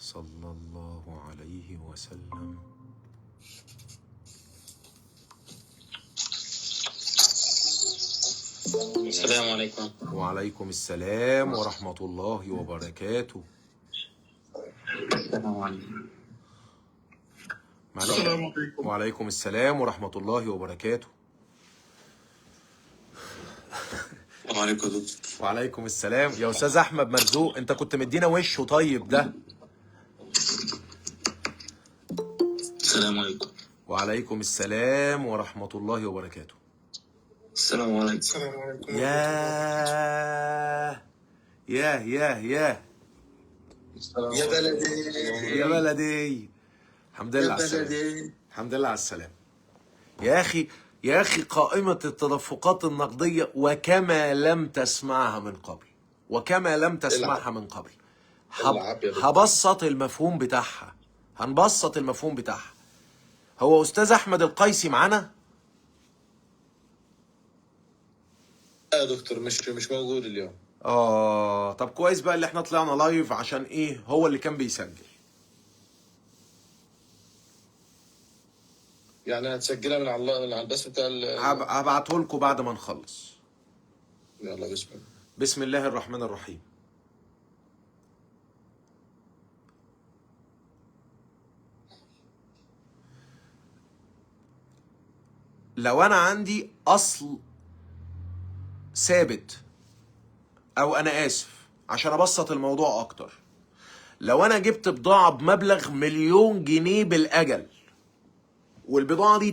صلى الله عليه وسلم. السلام عليكم. وعليكم السلام ورحمة الله وبركاته. السلام عليكم. السلام عليكم. وعليكم السلام ورحمة الله وبركاته. وعليكم السلام. وعليكم السلام يا أستاذ أحمد مرزوق، أنت كنت مدينا وشه طيب ده. السلام عليكم. وعليكم السلام ورحمة الله وبركاته. السلام عليكم. السلام عليكم. يا يا بلدي يا بلدي، الحمد لله يا على السلامة. بلدي. الحمد لله على السلامة. يا أخي قائمة التدفقات النقدية وكما لم تسمعها من قبل، وكما لم تسمعها من قبل. هبسط المفهوم بتاعها، هنبسط المفهوم بتاعها. هو أستاذ أحمد القيسي معانا؟ يا دكتور مش موجود اليوم. طب كويس بقى اللي احنا طلعنا لايف، عشان ايه؟ هو اللي كان بيسجل. يعني هتسجلها من على البث بتاع هبعته لكم بعد ما نخلص. يلا بسم الله. بسم الله الرحمن الرحيم. لو انا عندي اصل ثابت، او انا اسف عشان ابسط الموضوع اكتر، لو انا جبت بضاعة بمبلغ 1,000,000 جنيه بالاجل، والبضاعة دي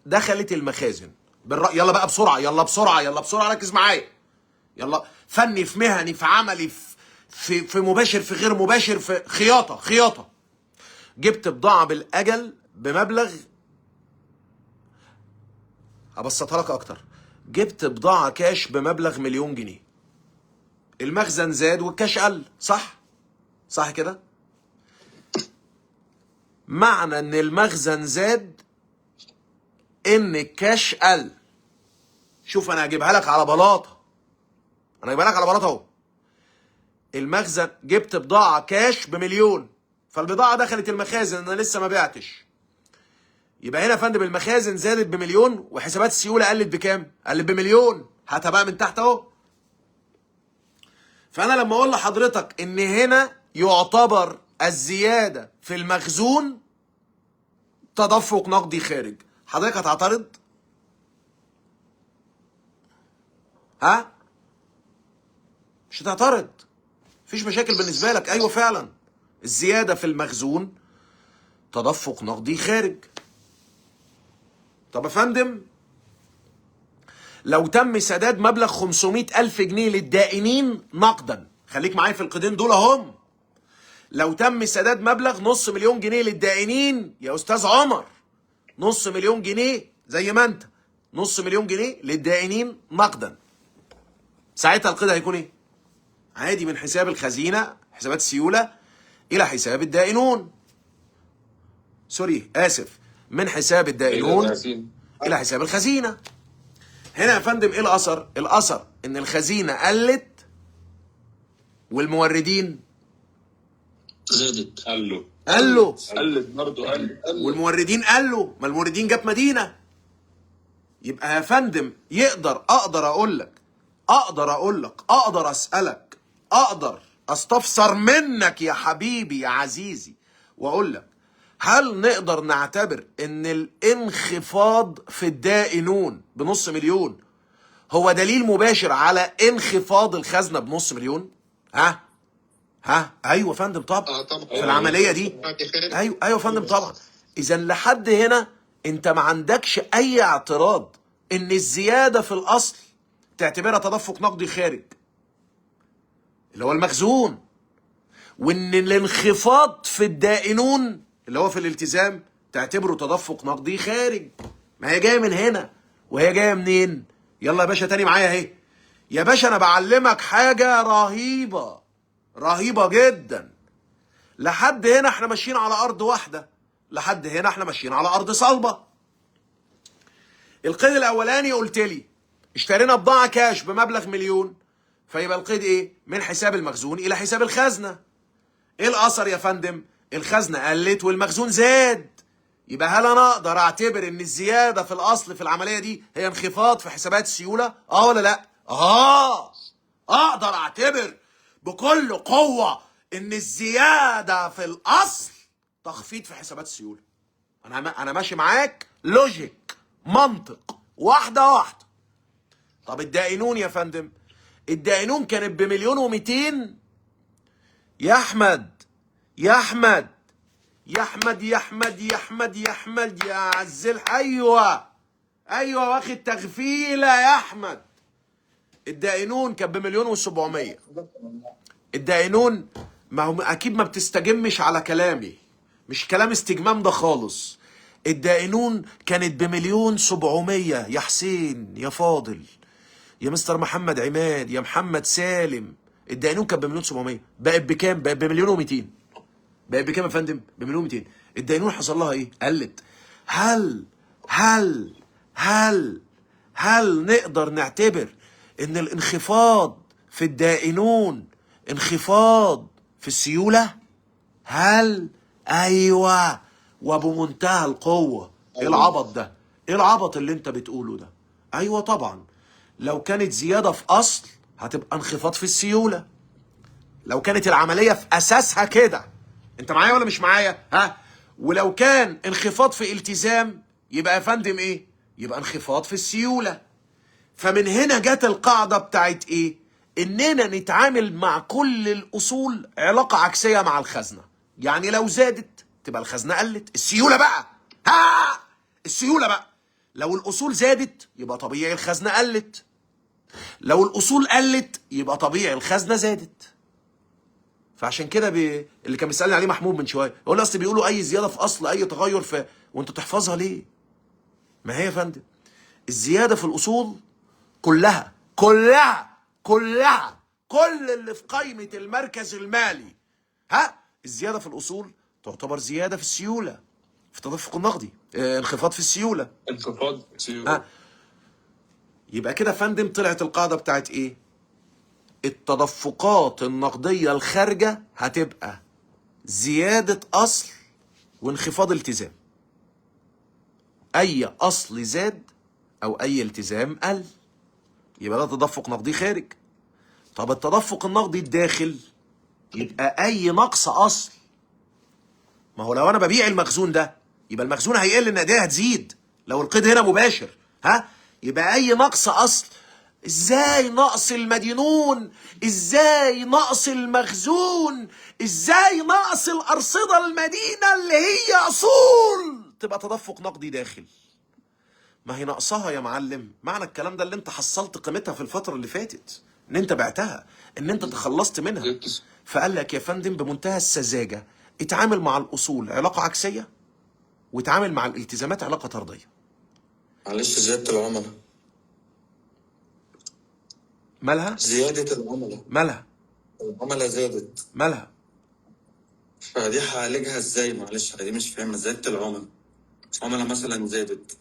دخلت المخازن يلا بقى بسرعة، يلا بسرعة، ركز معايا. يلا، فني في مهني في عملي في مباشر في غير مباشر في خياطة. جبت بضاعة بالاجل بمبلغ، هبسطها لك اكتر، جبت بضاعة كاش بمبلغ 1,000,000 جنيه. المخزن زاد والكاش قل، صح كده؟ معنى ان المخزن زاد ان الكاش قل. شوف انا هجيبها لك على بلاطه، اهو. المخزن، جبت بضاعه كاش ب1,000,000، فالبضاعه دخلت المخازن، انا لسه ما بعتش. يبقى هنا يا فندم المخازن زادت ب1,000,000 وحسابات السيوله قلت بكام؟ قلت ب1,000,000. هاتها بقى من تحت اهو. فانا لما اقول لحضرتك ان هنا يعتبر الزياده في المخزون تدفق نقدي خارج، حضرتك هتعترض؟ مش هتعترض، مفيش مشاكل بالنسبه لك. ايوه فعلا الزياده في المخزون تدفق نقدي خارج. طب يا فندم، لو تم سداد مبلغ 500,000 جنيه للدائنين نقدا، خليك معايا في القيدين دول اهم. لو تم سداد مبلغ 500,000 جنيه للدائنين يا استاذ عمر، 500,000 جنيه زي ما انت، 500,000 جنيه للدائنين نقدا، ساعتها القيد هيكون ايه؟ عادي، من حساب الخزينه، حسابات السيوله، الى حساب الدائنون. من حساب الدائنون الى حساب الخزينه. هنا يا فندم ايه الاثر؟ الاثر ان الخزينه قلت والموردين زادت. قلوا قلت برضه. والموردين قلوا، ما الموردين جت مدينه. يبقى يا فندم اقدر اقول لك، اقدر اسالك، اقدر استفسر منك يا حبيبي يا عزيزي، واقول لك هل نقدر نعتبر ان الانخفاض في الدائنون ب500,000 هو دليل مباشر على انخفاض الخزنه ب500,000؟ ايوه فندم طبعا. في العمليه دي ايوه فندم طبعا. اذا لحد هنا انت ما عندكش اي اعتراض ان الزياده في الاصل تعتبرها تدفق نقدي خارج اللي هو المخزون، وان الانخفاض في الدائنون اللي هو في الالتزام تعتبره تدفق نقدي خارج. ما هي جايه من هنا، وهي جايه منين؟ يلا يا باشا تاني معايا اهي. يا باشا انا بعلمك حاجه رهيبه جدا. لحد هنا احنا ماشيين على ارض واحده، لحد هنا احنا ماشيين على ارض صلبه. القيد الاولاني قلت لي اشترينا بضاعه كاش بمبلغ 1,000,000، فيبقى القيد ايه؟ من حساب المخزون الى حساب الخزنه. ايه الاثر يا فندم؟ الخزنه قلت والمخزون زاد. يبقى هل انا اقدر اعتبر ان الزياده في الاصل في العمليه دي هي انخفاض في حسابات السيوله؟ اه ولا لا؟ اقدر اعتبر بكل قوه ان الزياده في الاصل تخفيض في حسابات السيوله. انا ماشي معاك لوجيك، منطق، واحده واحده. طب الدائنون يا فندم، الدائنون كانت بمليون ومئتين يا احمد، يا احمد، يا احمد، يا احمد، يا احمد، يا احمد، يا عزل. ايوه واخد تغفيله يا احمد. الدائنون كان بمليون وسبعمية. الدائنون، ما هو اكيد ما بتستجمش على كلامي، مش كلام استجمام ده خالص. الدائنون كانت بمليون سبعمية يا حسين، يا فاضل، يا مستر محمد عماد، يا محمد سالم. الدائنون كانت بمليون سبعمية، بقت بكام؟ بقت بمليون ومئتين. بقت بكام يا فندم؟ بمليون ومئتين. الدائنون حصل لها ايه؟ قلت. هل نقدر نعتبر ان الانخفاض في الدائنون انخفاض في السيولة؟ ايوه، وبمنتهى القوة. ايه العبط ده؟ ايه العبط اللي انت بتقوله ده؟ ايوه طبعا، لو كانت زيادة في اصل هتبقى انخفاض في السيولة. لو كانت العملية في اساسها كده. انت معايا ولا مش معايا؟ ولو كان انخفاض في التزام يبقى يا فندم ايه؟ يبقى انخفاض في السيولة. فمن هنا جت القاعدة بتاعت ايه؟ اننا نتعامل مع كل الاصول علاقة عكسية مع الخزنة. يعني لو زادت تبقى الخزنة قلت. السيولة بقى، السيولة بقى، لو الاصول زادت يبقى طبيعي الخزنة قلت. لو الاصول قلت يبقى طبيعي الخزنة زادت. فعشان كده اللي كان بيسألني عليه محمود من شوية، يقول لي اصل بيقولوا اي زيادة في اصل، اي تغير في، وانت تحفظها ليه؟ ما هي يا فندم الزيادة في الاصول كلها كل اللي في قائمة المركز المالي، الزيادة في الأصول تعتبر زيادة في السيولة، في التدفق النقدي، انخفاض في السيولة. انخفاض في السيولة. يبقى كده يا فندم طلعت القاعدة بتاعت إيه؟ التدفقات النقدية الخارجة هتبقى زيادة أصل وانخفاض التزام. أي أصل زاد أو أي التزام قل، يبقى ده تدفق نقدي خارج. طب التدفق النقدي الداخل يبقى اي نقص اصل. ما هو لو انا ببيع المخزون ده يبقى المخزون هيقل، النقديه هتزيد لو القيد هنا مباشر. يبقى اي نقص اصل. ازاي نقص المدينون؟ ازاي نقص المخزون؟ ازاي نقص الارصده المدينه اللي هي اصول تبقى تدفق نقدي داخل؟ ما هي ناقصها يا معلم. معنى الكلام ده اللي انت حصلت قيمتها في الفترة اللي فاتت، ان انت بعتها، ان انت تخلصت منها. فقال لك يا فندم بمنتهى السذاجة اتعامل مع الاصول علاقة عكسية، واتعامل مع الالتزامات علاقة طردية. معلش، زيادة العملاء مالها؟ زيادة العملاء، مالها؟ العملاء زادت، مالها؟ فدي هعالجها ازاي؟ معلش دي مش فاهمة. زيادة العملاء مثلا زادت.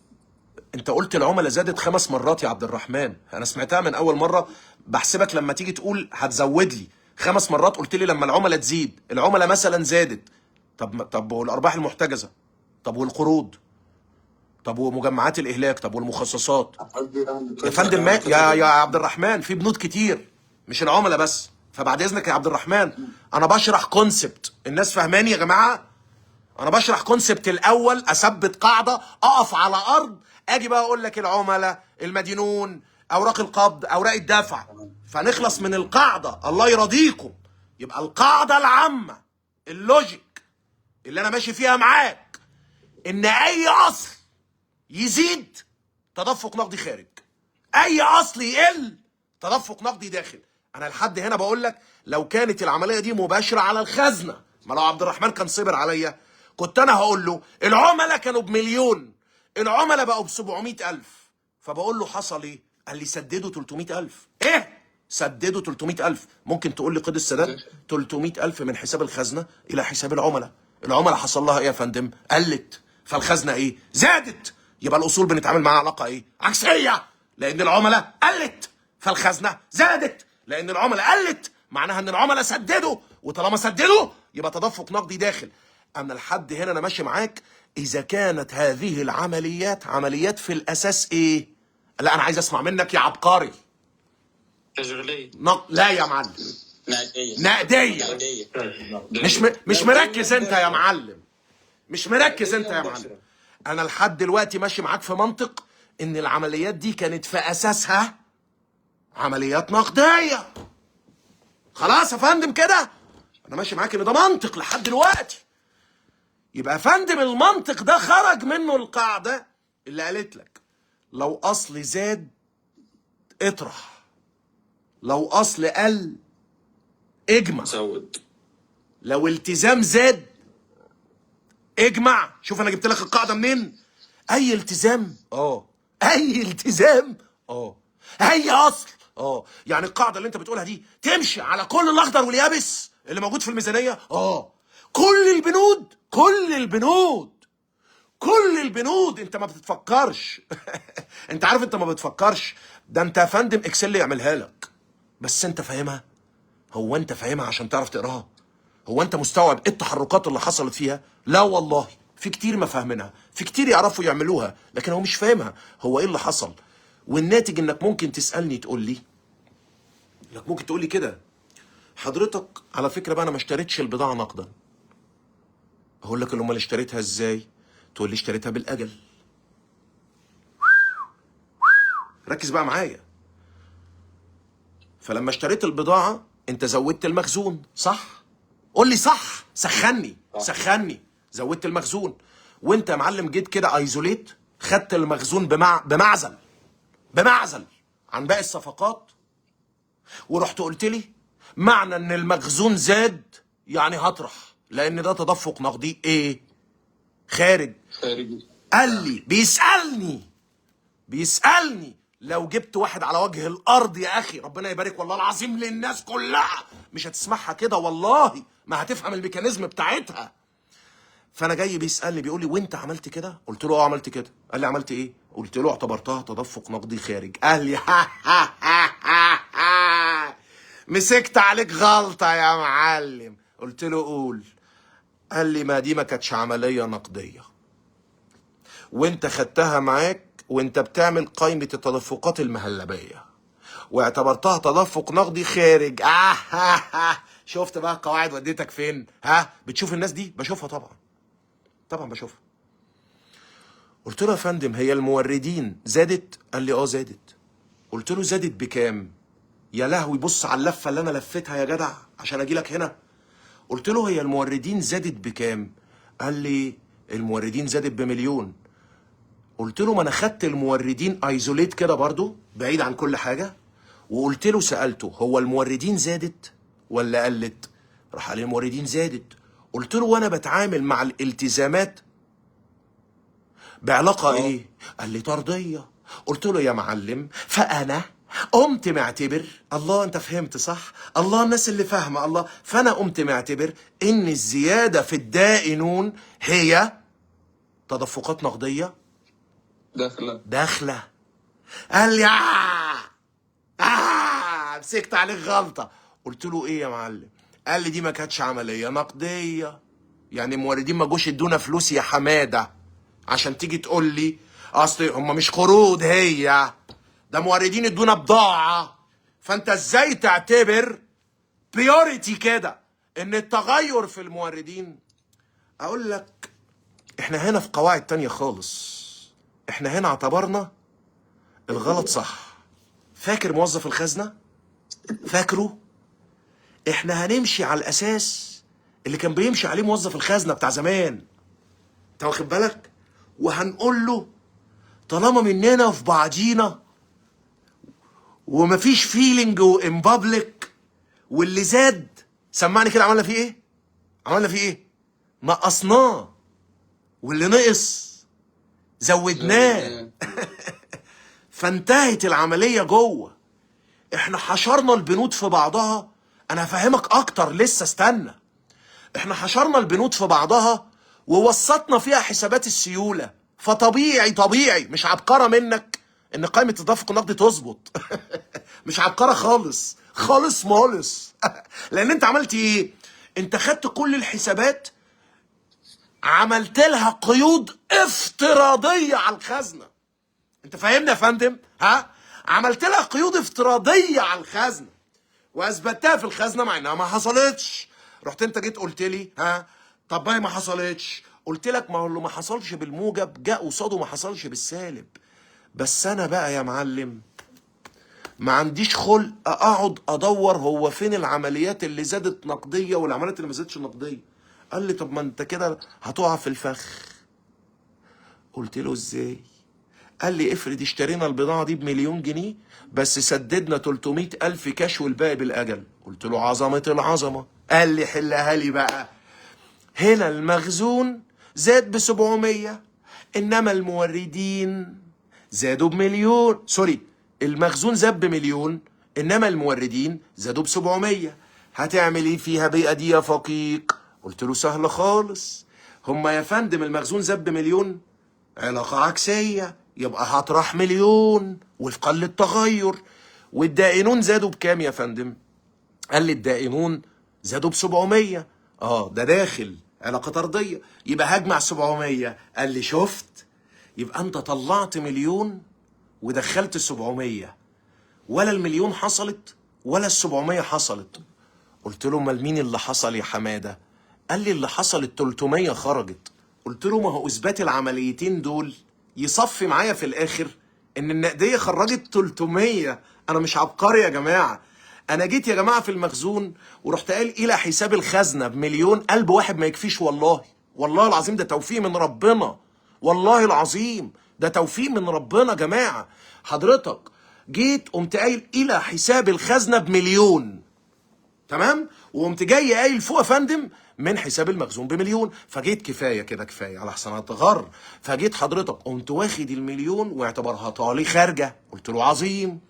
انت قلت العملاء زادت 5 مرات يا عبد الرحمن، انا سمعتها من اول مرة. بحسبك لما تيجي تقول هتزود لي 5 مرات قلت لي لما العملاء تزيد، العملاء مثلا زادت. طب والارباح المحتجزة؟ طب والقروض؟ طب ومجمعات الاهلاك؟ طب والمخصصات؟ يا فندم يا عبد الرحمن في بنود كتير، مش العملاء بس. فبعد اذنك يا عبد الرحمن انا بشرح كونسبت، الناس فاهماني يا جماعه؟ انا بشرح كونسبت الاول، اثبت قاعده، اقف على ارض، اجي بقى اقول لك العملاء، المدينون، اوراق القبض، اوراق الدفع، فنخلص من القاعده. الله يرضيكم. يبقى القاعده العامه اللوجيك اللي انا ماشي فيها معاك ان اي اصل يزيد تدفق نقدي خارج، اي اصل يقل تدفق نقدي داخل. انا لحد هنا بقول لك لو كانت العمليه دي مباشره على الخزنه، ما لو عبد الرحمن كان صبر عليا كنت انا هقول له العملاء كانوا بمليون، العملاء بقوا ب700,000. فبقول له حصل ايه؟ قال لي سددوا 300,000. ايه؟ سددوا 300,000. ممكن تقول لي قيد السداد 300,000 من حساب الخزنه الى حساب العملاء. العملاء حصل لها ايه يا فندم؟ قلت. فالخزنه ايه؟ زادت. يبقى الاصول بنتعامل معاها علاقه ايه؟ عكسيه، لان العملاء قلت فالخزنه زادت. لان العملاء قلت معناها ان العملاء سددوا وطالما سددوا يبقى تدفق نقدي داخل. انا لحد هنا انا ماشي معاك. اذا كانت هذه العمليات عمليات في الاساس ايه؟ لا انا عايز اسمع منك يا عبقري. تشغيلية. لا يا معلم، نقديه. مش مركز انت يا معلم، مش مركز انت يا معلم. انا لحد دلوقتي ماشي معاك في منطق ان العمليات دي كانت في اساسها عمليات نقديه. خلاص يا فندم كده انا ماشي معاك ان ده منطق لحد دلوقتي. يبقى يا فندم المنطق ده خرج منه القاعده اللي قالت لك لو اصل زاد اطرح، لو اصل قل اجمع، زود. لو التزام زاد اجمع. شوف انا جبت لك القاعده منين. اي التزام اي التزام اي اصل يعني القاعده اللي انت بتقولها دي تمشي على كل الاخضر واليابس اللي موجود في الميزانيه. كل البنود كل البنود انت ما بتتفكرش. انت عارف انت ما بتفكرش، ده انت يا فندم اكسل يعملها لك بس انت فاهمها. هو انت فاهمها عشان تعرف تقراها؟ هو انت مستوعب ايه التحركات اللي حصلت فيها؟ لا والله، في كتير ما فاهمينها، في كتير يعرفوا يعملوها لكن هو مش فاهمها. هو ايه اللي حصل؟ والناتج انك ممكن تسالني تقول لي، انك ممكن تقول لي كده حضرتك على فكره بقى انا ما اشتريتش البضاعه نقدا. اقول لك امال اشتريتها ازاي؟ تقول لي اشتريتها بالاجل. ركز بقى معايا. فلما اشتريت البضاعه انت زودت المخزون، صح؟ قول لي صح، سخني. زودت المخزون وانت يا معلم جيت كده ايزوليت، خدت المخزون بمعزل عن باقي الصفقات، ورحت قلت لي معنى ان المخزون زاد يعني هطرح، لان ده تدفق نقدي ايه؟ خارجي. قال لي بيسألني لو جبت واحد على وجه الارض يا اخي ربنا يبارك والله العظيم للناس كلها مش هتسمعها كده والله، ما هتفهم الميكانيزم بتاعتها. فانا جاي بيسالني بيقول لي وانت عملت كده؟ قلت له عملت كده. قال لي عملت ايه؟ قلت له اعتبرتها تدفق نقدي خارج. قال لي مسكت عليك غلطه يا معلم. قلت له قول. قال لي ما دي ما كانتش عمليه نقديه، وانت خدتها معاك وانت بتعمل قائمه التدفقات المهلبيه واعتبرتها تدفق نقدي خارج. شفت بقى القواعد وديتك فين؟ بتشوف الناس دي؟ بشوفها طبعا بشوفها. قلت له يا فندم هي الموردين زادت؟ قال لي زادت. قلت له زادت بكام؟ يا لهوي بص على اللفه اللي انا لفتها يا جدع عشان اجي لك هنا. قلت له هي الموردين زادت بكام؟ قال لي الموردين زادت ب1,000,000. قلت له ما انا خدت الموردين ايزوليت كده برضو بعيد عن كل حاجه، وقلت له سالته هو الموردين زادت ولا قلت؟ راح قال لي الموردين زادت. قلت له وانا بتعامل مع الالتزامات بعلاقه ايه؟ قال لي طرديه. قلت له يا معلم فانا قمت معتبر، الله انت فهمت صح؟ الله الناس اللي فاهمه الله. فانا قمت معتبر ان الزياده في الدائنون هي تدفقات نقديه داخله. قال لي مسكت عليك غلطه. قلت له ايه يا معلم؟ قال لي دي ما كانتش عمليه نقديه، يعني الموردين ما جوش ادونا فلوس يا حماده عشان تيجي تقول لي اصل هم مش قروض، هي ده موردين ادونا بضاعه. فانت ازاي تعتبر بيوريتي كده ان التغير في الموردين؟ اقول لك احنا هنا في قواعد تانية خالص. احنا هنا اعتبرنا الغلط صح. فاكر موظف الخزنه؟ فاكره؟ احنا هنمشي على الاساس اللي كان بيمشي عليه موظف الخزنه بتاع زمان، انت واخد بالك؟ وهنقول له طالما مننا في بعضينا ومفيش فيلينج وان بابليك، واللي زاد سمعني كده عملنا فيه ايه؟ نقصناه، واللي نقص زودناه. فانتهت العمليه جوه. احنا حشرنا البنود في بعضها. انا هفهمك اكتر لسه استنى. احنا حشرنا البنود في بعضها ووسطنا فيها حسابات السيوله. فطبيعي مش عبقره منك ان قائمه التدفق النقدي تظبط. مش عبقره خالص. لان انت عملت ايه؟ انت خدت كل الحسابات، عملت لها قيود افتراضيه على الخزنه. انت فاهمني يا فندم؟ ها؟ عملت لها قيود افتراضيه على الخزنه واثبتها في الخزنه مع انها ما حصلتش. رحت انت جيت قلت لي ها طب ما حصلتش، قلت لك ما هو اللي ما حصلش بالموجب جاء قصاده ما حصلش بالسالب. بس انا بقى يا معلم ما عنديش خلق اقعد ادور هو فين العمليات اللي زادت نقديه والعمليات اللي ما زادتش نقديه. قال لي طب ما انت كده هتقع في الفخ. قلت له ازاي؟ قال لي افرض اشترينا البضاعه دي ب1,000,000 جنيه بس سددنا 300,000 كاش والباقي بالاجل. قلت له عظمه العظمه. قال لي حلها لي بقى. هنا المخزون زاد ب700 انما الموردين زادوا ب1,000,000. سوري، المخزون زاد ب1,000,000 انما الموردين زادوا ب700. هتعمل ايه فيها بيئه دي يا فقيق؟ قلت له سهل خالص. هما يا فندم المخزون زاد ب1,000,000 علاقه عكسيه، يبقى هطرح 1,000,000 وفقا للتغير. والدائنون زادوا بكام يا فندم؟ قال لي الدائنون زادوا ب700. ده داخل علاقه طرديه، يبقى هجمع 700. قال لي شفت؟ يبقى انت طلعت 1,000,000 ودخلت 700، ولا 1,000,000 حصلت ولا 700 حصلت. قلت له امال مين اللي حصل يا حماده؟ قال لي اللي حصل 300 خرجت. قلت له ما هو اثبات العمليتين دول يصفي معايا في الاخر ان النقديه خرجت 300. انا مش عبقري يا جماعه. انا جيت يا جماعه في المخزون ورحت قال الى حساب الخزنه ب1,000,000. قلب واحد ما يكفيش والله، والله العظيم ده توفيق من ربنا، والله العظيم ده توفيق من ربنا يا جماعه. حضرتك جيت قمت قايل الى حساب الخزنه ب1,000,000، تمام؟ وقمت جاي قايل فوق يا فندم من حساب المخزون ب1,000,000. فجيت كفايه كده كفايه على حسن اتغر. فجيت حضرتك قمت واخد ال1,000,000 واعتبرها طالي خارجه. قلت له عظيم.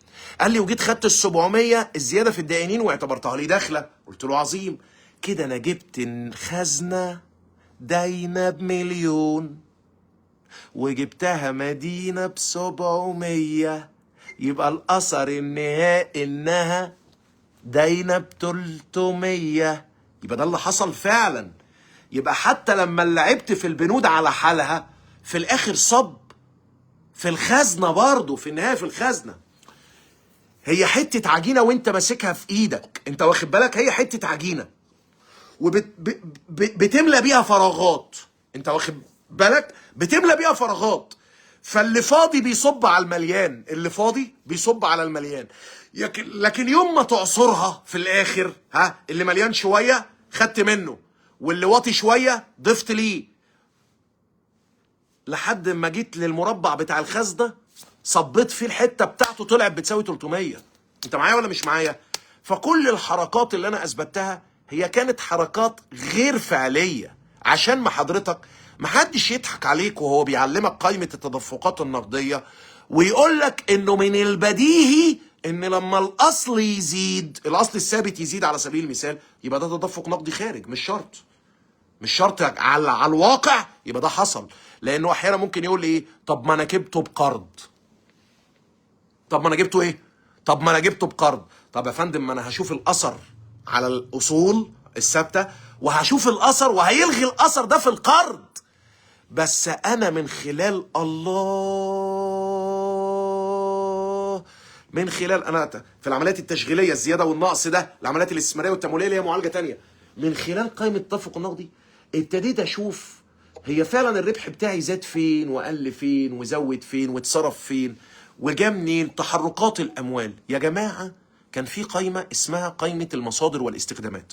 قال لي وجيت خدت ال700 الزياده في الدائنين واعتبرتها لي داخله. قلت له عظيم. كده انا جبت الخزنه داينه ب1,000,000 وجبتها مدينه ب700، يبقى الاثر النهائي انها داينه ب300. يبقى ده اللي حصل فعلا. يبقى حتى لما لعبت في البنود على حالها في الاخر صب في الخزنه برضه في النهايه. في الخزنه هي حته عجينه وانت ماسكها في ايدك، انت واخد بالك؟ هي حته عجينه وبتملى بيها فراغات، انت واخد بالك؟ بتملى بيها فراغات. فاللي فاضي بيصب على المليان، اللي فاضي بيصب على المليان. لكن يوم ما تعصرها في الاخر اللي مليان شويه خدت منه واللي واطي شويه ضفت ليه، لحد ما جيت للمربع بتاع الخزنه صبيت فيه الحته بتاعته طلعت بتساوي 300. انت معايا ولا مش معايا؟ فكل الحركات اللي انا اثبتها هي كانت حركات غير فعليه، عشان ما حضرتك ما حدش يضحك عليك وهو بيعلمك قائمه التدفقات النقديه ويقول لك انه من البديهي ان لما الاصل يزيد، الاصل الثابت يزيد على سبيل المثال، يبقى ده تدفق نقدي خارج. مش شرط، مش شرط على الواقع يبقى ده حصل. لانه احيانا ممكن يقول لي ايه؟ طب ما انا جبته بقرض. طب ما انا جبته ايه؟ طب ما انا جبته بقرض. طب يا فندم ما انا هشوف الاثر على الاصول الثابته وهشوف الاثر وهيلغي الاثر ده في القرض. بس انا من خلال الله، من خلال انا في العمليات التشغيليه الزياده والنقص ده، العمليات الاستثماريه والتمويليه اللي هي معالجه تانية، من خلال قائمه التدفق النقدي ابتديت اشوف هي فعلا الربح بتاعي زاد فين وقل فين وزود فين واتصرف فين وجا منين تحركات الاموال. يا جماعه كان في قائمه اسمها قائمه المصادر والاستخدامات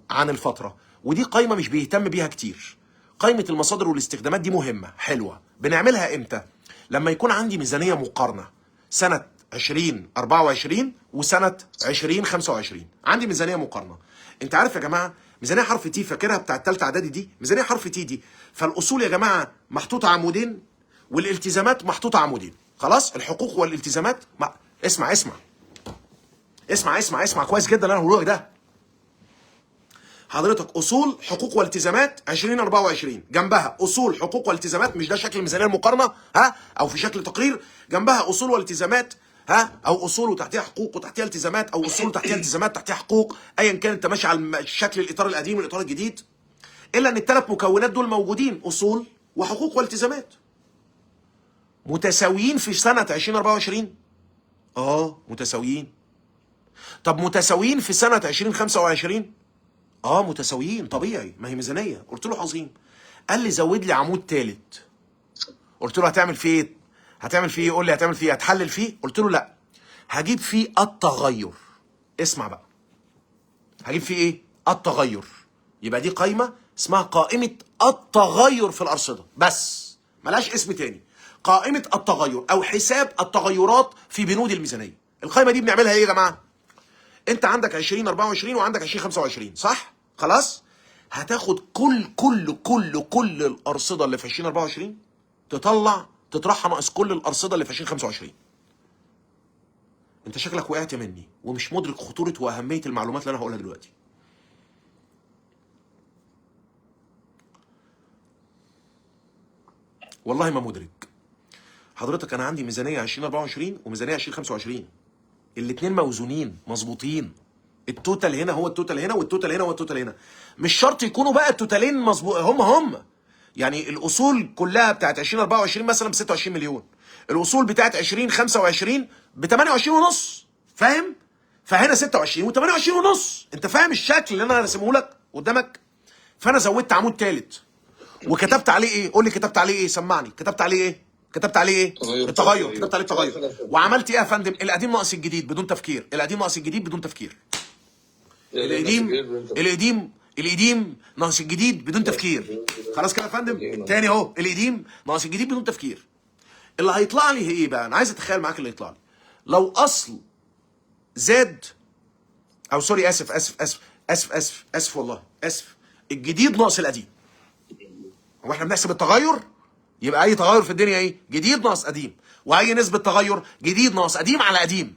عن الفتره، ودي قائمه مش بيهتم بيها كتير. قائمه المصادر والاستخدامات دي مهمه حلوه. بنعملها امتى؟ لما يكون عندي ميزانيه مقارنه سنه 2024 وسنه 2025. عندي ميزانيه مقارنه. انت عارف يا جماعه ميزانيه حرف تي، فاكرها بتاع الثالثه اعدادي دي؟ ميزانيه حرف تي دي، فالاصول يا جماعه محطوطه عمودين والالتزامات محطوطه عمودين. خلاص؟ الحقوق والالتزامات اسمع كويس جدا اللي انا هقوله لك ده. حضرتك اصول حقوق والتزامات 2024 جنبها اصول حقوق والتزامات، مش ده شكل الميزانيه المقارنه او في شكل تقرير؟ جنبها اصول والتزامات ها، او اصول وتحتها حقوق وتحتها التزامات، او اصول وتحتها التزامات تحتها حقوق، ايا كان انت ماشي على الشكل الاطار القديم والاطار الجديد، الا ان الثلاث مكونات دول موجودين، اصول وحقوق والتزامات، متساويين في سنه 2024. متساويين. طب متساويين في سنه 2025؟ متساويين طبيعي، ما هي ميزانيه. قلت له عظيم. قال لي زود لي عمود ثالث. قلت له هتعمل فيه ايه؟ هتعمل فيه ايه؟ يقول لي هتعمل فيه ايه؟ هتحلل فيه؟ قلت له لا، هجيب فيه التغير. اسمع بقى، هجيب فيه ايه؟ التغير. يبقى دي قائمه اسمها قائمه التغير في الارصده، بس ملهاش اسم تاني. قائمه التغير او حساب التغيرات في بنود الميزانيه. القائمه دي بنعملها ايه يا جماعه؟ انت عندك 2024 وعندك 2025، صح؟ خلاص؟ هتاخد كل الارصده اللي في 2024 تطرحها ناقص كل الارصده اللي في 2025. انت شكلك وقعت مني ومش مدرك خطوره واهميه المعلومات اللي انا هقولها دلوقتي. والله ما مدرك. حضرتك انا عندي ميزانيه 2024 وميزانيه 2025، الاثنين موزونين مظبوطين. التوتال هنا هو التوتال هنا، والتوتال هنا هو التوتال هنا. مش شرط يكونوا بقى التوتالين مظبوط هم. يعني الاصول كلها بتاعت 2024 مثلا ب 26 مليون، الاصول بتاعت 2025 ب 28 ونص، فاهم؟ فهنا 26 و28 ونص. انت فاهم الشكل اللي انا راسمه لك قدامك؟ فانا زودت عمود ثالث وكتبت عليه ايه؟ قول لي كتبت عليه ايه؟ سمعني. كتبت عليه ايه؟ كتبت عليه ايه؟ التغير. كتبت عليه التغير. وعملت ايه يا فندم؟ القديم ناقص الجديد بدون تفكير. القديم ناقص الجديد بدون تفكير. القديم ناقص الجديد بدون تفكير. خلاص كده يا فندم؟ تاني اهو، القديم ناقص الجديد بدون تفكير. اللي هيطلع لي ايه بقى؟ انا عايز اتخيل معاك اللي هيطلع لي. لو اصل زاد، او سوري، اسف والله اسف، الجديد ناقص القديم. هو احنا بنحسب التغير؟ يبقى اي تغير في الدنيا ايه؟ جديد ناقص قديم. واي نسبه تغير جديد ناقص قديم على قديم.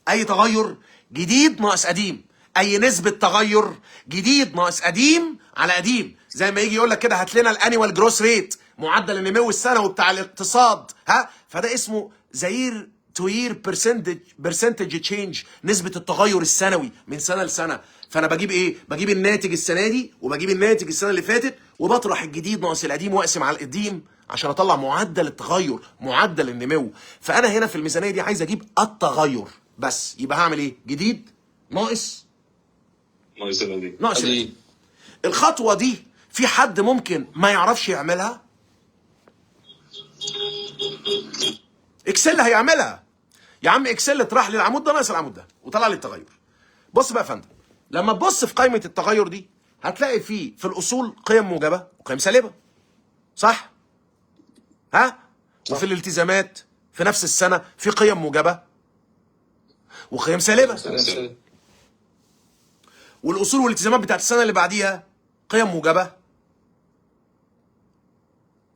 اي تغير جديد ناقص قديم. اي نسبه تغير جديد ناقص قديم على قديم. زي ما يجي يقول لك كده هات لنا الانيوال جروس ريت، معدل النمو السنوي بتاع الاقتصاد، ها؟ فده اسمه زير تو يير برسنتج تشينج، نسبه التغير السنوي من سنه لسنه. فانا بجيب ايه؟ بجيب الناتج السنه دي وبجيب الناتج السنه اللي فاتت وبطرح الجديد ناقص القديم واقسم على القديم عشان اطلع معدل التغير، معدل النمو. فانا هنا في الميزانيه دي عايز اجيب التغير بس. يبقى هعمل ايه؟ جديد ناقص القديم. الخطوه دي في حد ممكن ما يعرفش يعملها؟ اكسل هيعملها يا عم. اكسل اطرح لي العمود ده ناقص العمود ده وطلع لي التغير. بص بقى يا فندم، لما تبص في قائمه التغير دي هتلاقي في الاصول قيم موجبه وقيم سالبه، صح؟ ها؟ وفي الالتزامات في نفس السنه في قيم موجبه وقيم سالبه. والاصول والالتزامات بتاعت السنه اللي بعديها قيم موجبه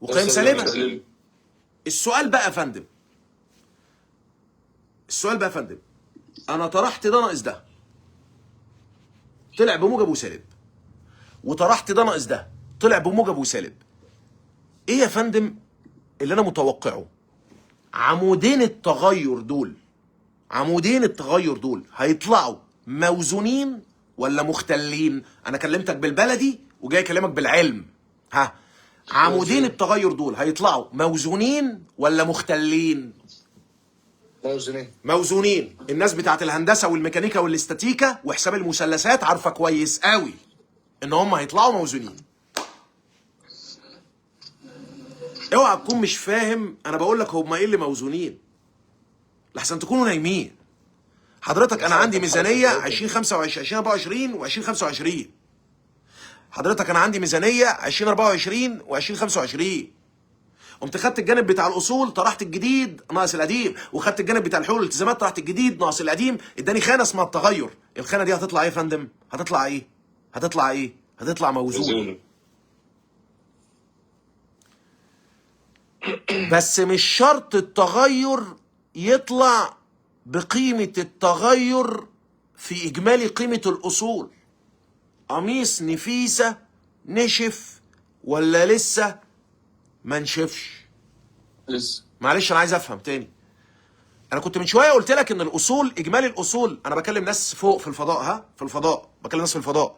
وقيم سالبه. السؤال بقى يا فندم، انا طرحت ده ناقص ده طلع بموجب وسالب، وطرحت ده ناقص ده طلع بموجب وسالب. ايه يا فندم اللي انا متوقعه؟ عمودين التغير دول هيطلعوا موزونين ولا مختلين؟ انا كلمتك بالبلدي وجاي اكلمك بالعلم. ها، عمودين التغير دول هيطلعوا موزونين ولا مختلين؟ موزونين. الناس بتاعت الهندسه والميكانيكا والاستاتيكا وحساب المثلثات عارفه كويس قوي ان هم هيطلعوا موزونين. اوعى تكون مش فاهم انا بقول لك هم ايه اللي موزونين، لحسن تكونوا نايمين. حضرتك انا عندي ميزانيه 2024 و2025. حضرتك انا عندي ميزانيه 2024 و2025. قمت خدت الجانب بتاع الاصول طرحت الجديد ناقص القديم، وخدت الجانب بتاع الحقوق والالتزامات طرحت الجديد ناقص القديم، اداني خانه اسمها التغير. الخانه دي هتطلع ايه يا فندم؟ هتطلع موزون. بس مش شرط التغير يطلع بقيمه التغير في اجمالي قيمه الاصول. قميص نفيسه نشف ولا لسه ما نشفش؟ لسه. معلش انا عايز افهم تاني. انا كنت من شويه قلت لك ان الاصول، اجمالي الاصول، انا بكلم ناس فوق في الفضاء، ها، في الفضاء، بكلم ناس في الفضاء،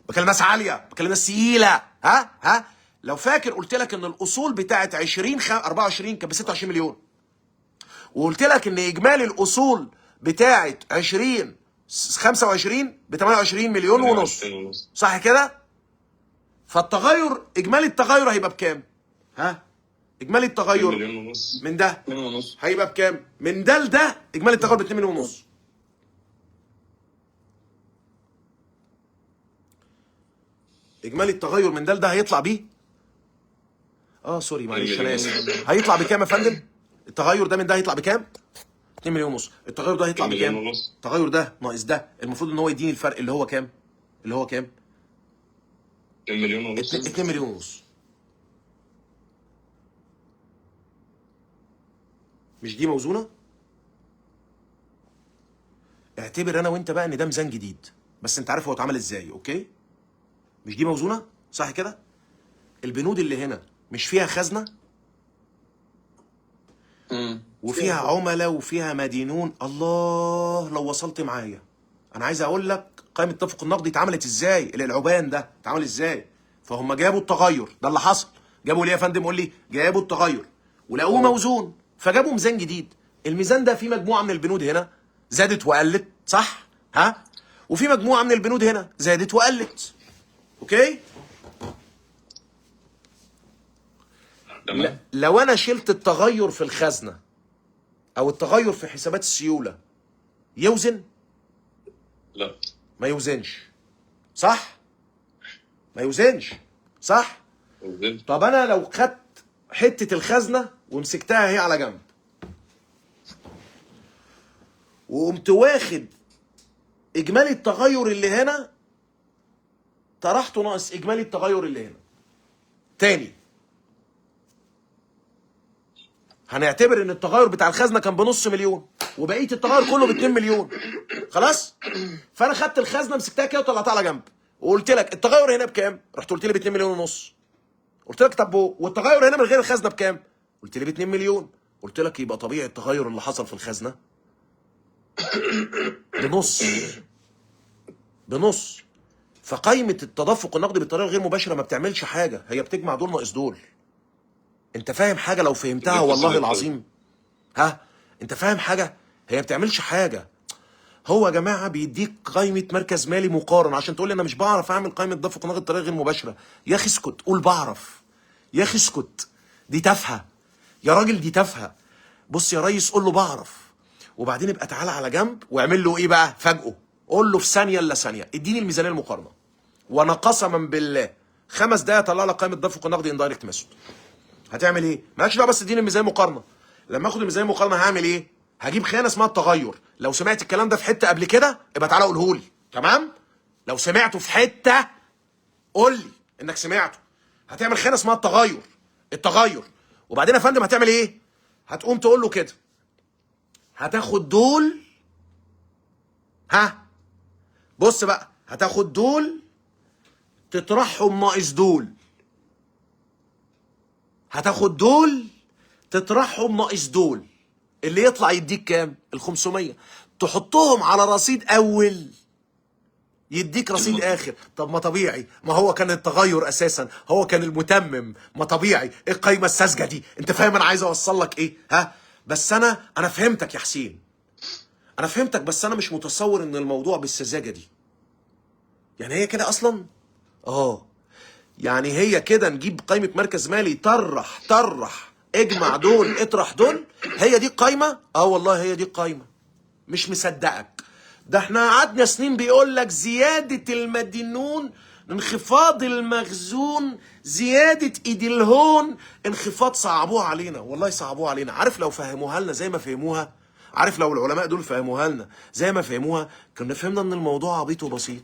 بكلم ناس عاليه، بكلم ناس ثقيله، ها. لو فاكر قلت لك ان الاصول بتاعت 24 كانت ب 26 مليون، وقلت لك ان اجمالي الاصول بتاعت 25 ب 28 مليون ونص، صح كده؟ فالتغير، اجمالي التغير هيبقى بكام؟ ها؟ اجمالي التغير مليون ونص. من ده 2 ونص. هيبقى بكام؟ من ده لده اجمالي التغير ب 2 مليون ونص. اجمالي التغير من ده لده هيطلع بيه، سوري معلش انا اسف، هيطلع بكام يا فندم؟ التغير ده من ده هيطلع بكام؟ 2 مليون ونص. التغير ده هيطلع 2 مليون بكام؟ ونص. التغير ده ناقص ده المفروض ان هو يديني الفرق اللي هو كام؟ اللي هو كام؟ 2 مليون ونص. 2 مليون ونص. مش دي موزونه؟ اعتبر انا وانت بقى ان ده ميزان جديد، بس انت عارف هو اتعمل ازاي، اوكي؟ مش دي موزونه؟ صح كده؟ البنود اللي هنا مش فيها خزنه وفيها عملاء وفيها مدينون. الله، لو وصلت معايا انا عايز اقول لك قائمه التدفق النقدي اتعملت ازاي، العبان ده اتعمل ازاي. فهم جابوا التغير ده اللي حصل، جابوا ليه يا فندم؟ قول لي. جابوا التغير ولقوه موزون، فجابوا ميزان جديد. الميزان ده فيه مجموعه من البنود هنا زادت وقلت، صح؟ ها؟ وفي مجموعه من البنود هنا زادت وقلت، اوكي؟ تمام. لو انا شلت التغير في الخزنه او التغير في حسابات السيوله يوزن؟ لا. ما يوزنش، صح؟ ما يوزنش، صح؟ وزنت. طب انا لو خدت حته الخزنه ومسكتها هي على جنب وقمت واخد اجمالي التغير اللي هنا طرحته ناقص اجمالي التغير اللي هنا تاني، هنعتبر ان التغير بتاع الخزنه كان بنص مليون وبقيه التغير كله ب 2 مليون، خلاص؟ فانا خدت الخزنه مسكتها كده وطلعتها على جنب وقلت لك التغير هنا بكام؟ رحت قلت لي ب 2 مليون ونص. قلت لك طب والتغير هنا من غير الخزنه بكام؟ قلت لي ب 2 مليون. قلت لك يبقى طبيعي التغير اللي حصل في الخزنه بنص. فقائمه التدفق النقدي بالطريقه الغير مباشره ما بتعملش حاجه، هي بتجمع دول ناقص دول. انت فاهم حاجه لو فهمتها والله العظيم؟ ها؟ انت فاهم حاجه؟ هي ما بتعملش حاجه. هو يا جماعه بيديك قائمه مركز مالي مقارن عشان تقول لي انا مش بعرف اعمل قائمه تدفق نقدي بطريقه غير مباشره. يا اخي اسكت، قول بعرف. يا اخي اسكت، دي تافهه يا راجل، دي تافهه. بص يا ريس، قول له بعرف، وبعدين ابقى تعالى على جنب واعمل له ايه بقى؟ فاجئه، قول له في ثانيه الا ثانيه اديني الميزانيه المقارنه، وانا قسما بالله 5 دقايق اطلع لك قائمه تدفق النقدي اندايركت ميثود. هتعمل ايه؟ مالكش دعوه، بس اديني الميزانيه المقارنه. لما اخد الميزانيه المقارنه هعمل ايه؟ هجيب خانه اسمها التغير. لو سمعت الكلام ده في حته قبل كده ابقى تعالى قوله لي، تمام؟ لو سمعته في حته قول لي انك سمعته. هتعمل خانه اسمها التغير، وبعدين يا فندم هتعمل ايه؟ هتقوم تقول له كده، هتاخد دول، ها بص بقى، هتاخد دول تطرحهم ناقص دول، هتاخد دول تطرحهم ناقص دول، اللي يطلع يديك كام؟ ال 500. تحطهم على رصيد اول يديك رصيد اخر. طب ما طبيعي، ما هو كان التغير اساسا هو كان المتمم، ما طبيعي. ايه القايمه الساذجه دي؟ انت فاهم انا عايز اوصل لك ايه؟ ها؟ بس انا فهمتك يا حسين، انا فهمتك، بس انا مش متصور ان الموضوع بالسذاجه دي. يعني هي كده اصلا؟ يعني هي كده نجيب قائمه مركز مالي طرح اجمع دول اطرح دول، هي دي القايمه؟ والله هي دي القايمه. مش مصدقك. ده احنا قعدنا سنين بيقول لك زياده المدينون، انخفاض المخزون، زياده ايد الهون، انخفاض. صعبوها علينا، والله صعبوها علينا. عارف لو فهموها لنا زي ما فهموها، عارف لو العلماء دول فهموها لنا زي ما فهموها، كنا فهمنا ان الموضوع عبيط وبسيط.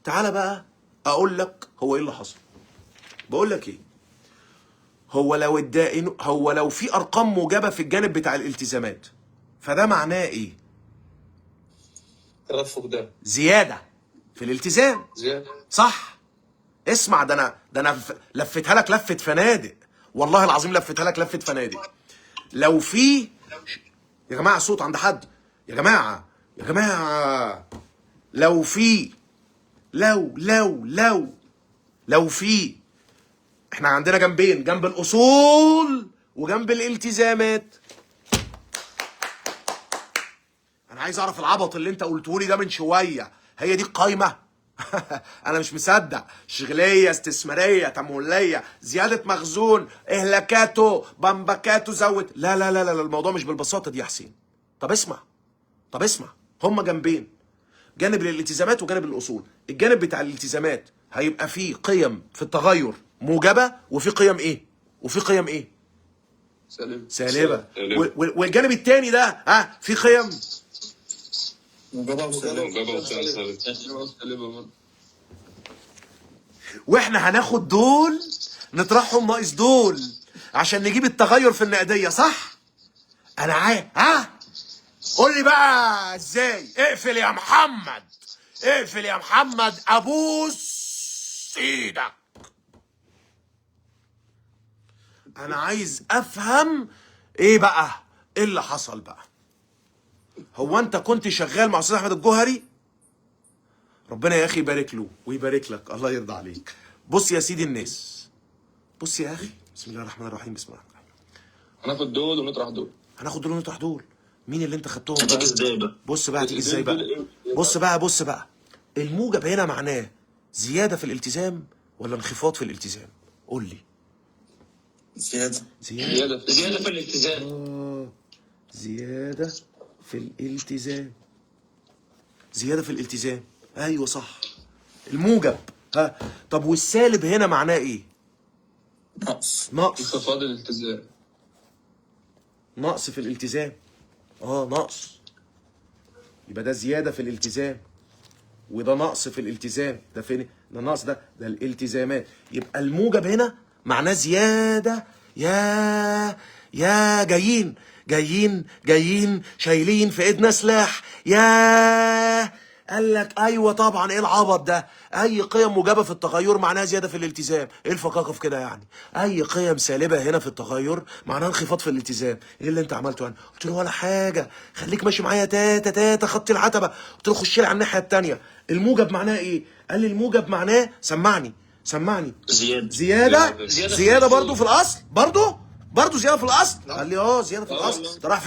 تعالى بقى اقول لك هو ايه اللي حصل. بقول لك ايه، هو لو في ارقام موجبه في الجانب بتاع الالتزامات، فده معناه ايه؟ تدفق ده زياده في الالتزام، زيادة. صح؟ اسمع، ده انا لفتها لك لفه فنادق، والله العظيم لفتها لك لفه فنادق. لو في يا جماعه صوت عند حد، يا جماعه يا جماعه. لو في لو في احنا عندنا جنبين، جنب الاصول وجنب الالتزامات. انا عايز اعرف العبط اللي انت قلته لي ده من شويه، هي دي القايمه؟ انا مش مصدق. شغليه، استثماريه، تمويليه، زياده مخزون، اهلاكاته، بامبكاته، زود. لا لا لا لا، الموضوع مش بالبساطه دي يا حسين. طب اسمع، هما جنبين، جانب للالتزامات وجانب للاصول. الجانب بتاع الالتزامات هيبقى فيه قيم في التغير موجبه، وفي قيم ايه؟ سالبه. والجانب الثاني ده في قيم موجبة موجبة وسالبة. وسالبة. واحنا هناخد دول نطرحهم ناقص دول عشان نجيب التغير في النقديه، صح؟ انا عايز قول لي بقى ازاي. اقفل يا محمد، اقفل يا محمد، ابوس ايدك. انا عايز افهم ايه بقى، ايه اللي حصل بقى. هو انت كنت شغال مع استاذ احمد الجوهري؟ ربنا يا اخي يبارك له ويبارك لك، الله يرضى عليك. بص يا سيدي الناس، بص يا اخي، بسم الله الرحمن الرحيم، بسم الله الرحمن الرحيم. هناخد دول ونطرح دول. هناخد دول ونطرح دول. مين اللي انت خدتهم هتيجي بقى؟ ازاي بقى؟ بص بقى هتيجي ازاي بقى. بص بقى الموجب هنا معناه زياده في الالتزام ولا انخفاض في الالتزام؟ قول لي. زيادة. زيادة في الالتزام. زياده في الالتزام. زياده في الالتزام، ايوه صح. الموجب. طب والسالب هنا معناه ايه؟ نقص. انخفاض الالتزام. نقص في الالتزام. نقص. يبقى ده زياده في الالتزام وده نقص في الالتزام. ده فين؟ ده نقص، ده الالتزامات. يبقى الموجب هنا معناه زياده. يا جايين شايلين في ايدنا سلاح. قال لك ايوه طبعا، ايه العبط ده؟ اي قيم موجبه في التغير معناها زياده في الالتزام. ايه الفقاقه في كده يعني؟ اي قيم سالبه هنا في التغير معناها انخفاض في الالتزام. ايه اللي انت عملته يعني؟ قلت له ولا حاجه، خليك ماشي معايا تاتا خط العتبه. قلت له خش لي على الناحيه الثانيه. الموجب معناه ايه؟ قال لي الموجب معناه، سمعني زياده برضه في الاصل، برضه زياده في الاصل. قال لي زياده في الاصل. انت رايح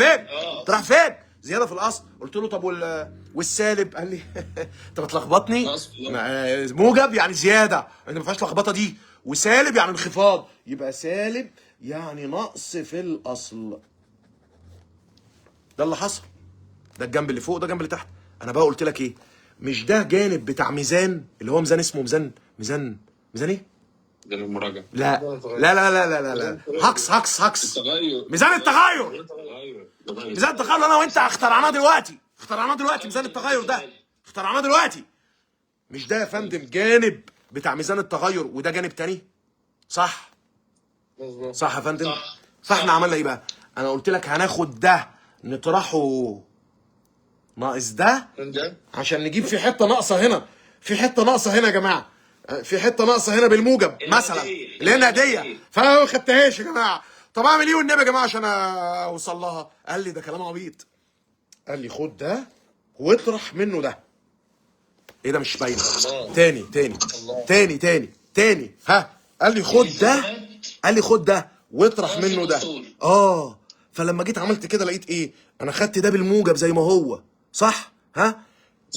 فين؟ زياده في الاصل. قلت له طب والسالب؟ قال لي انت بتلخبطني. موجب يعني زياده، انت ما فيهاش لخبطه دي، وسالب يعني انخفاض. يبقى سالب يعني نقص في الاصل. ده اللي حصل. ده الجنب اللي فوق، ده الجنب اللي تحت. انا بقى قلت لك ايه؟ مش ده جانب بتاع ميزان، اللي هو ميزان اسمه ميزان ايه؟ ميزان المراجعة. لا هكس. التغير. ميزان التغير. انا وانت اخترعناه دلوقتي. ميزان التغير ده اخترعناه دلوقتي. مش ده يا فندم جانب بتاع ميزان التغير وده جانب تاني؟ صح يا فندم. فاحنا عملنا ايه بقى؟ انا قلت لك هناخد ده نطرحه ناقص ده عشان نجيب في حته ناقصه هنا. يا جماعه، في حته ناقصه هنا بالموجب مثلا، اللي هي النقديه، فانا ما خدتهاش يا جماعه. طب اعمل ايه والنبي يا جماعه عشان اوصل لها؟ قال لي ده كلام عبيط. قال لي خد ده واطرح منه ده. ايه ده مش باينه؟ تاني. قال لي خد ده واطرح منه ده. فلما جيت عملت كده لقيت ايه؟ انا خدت ده بالموجب زي ما هو، صح؟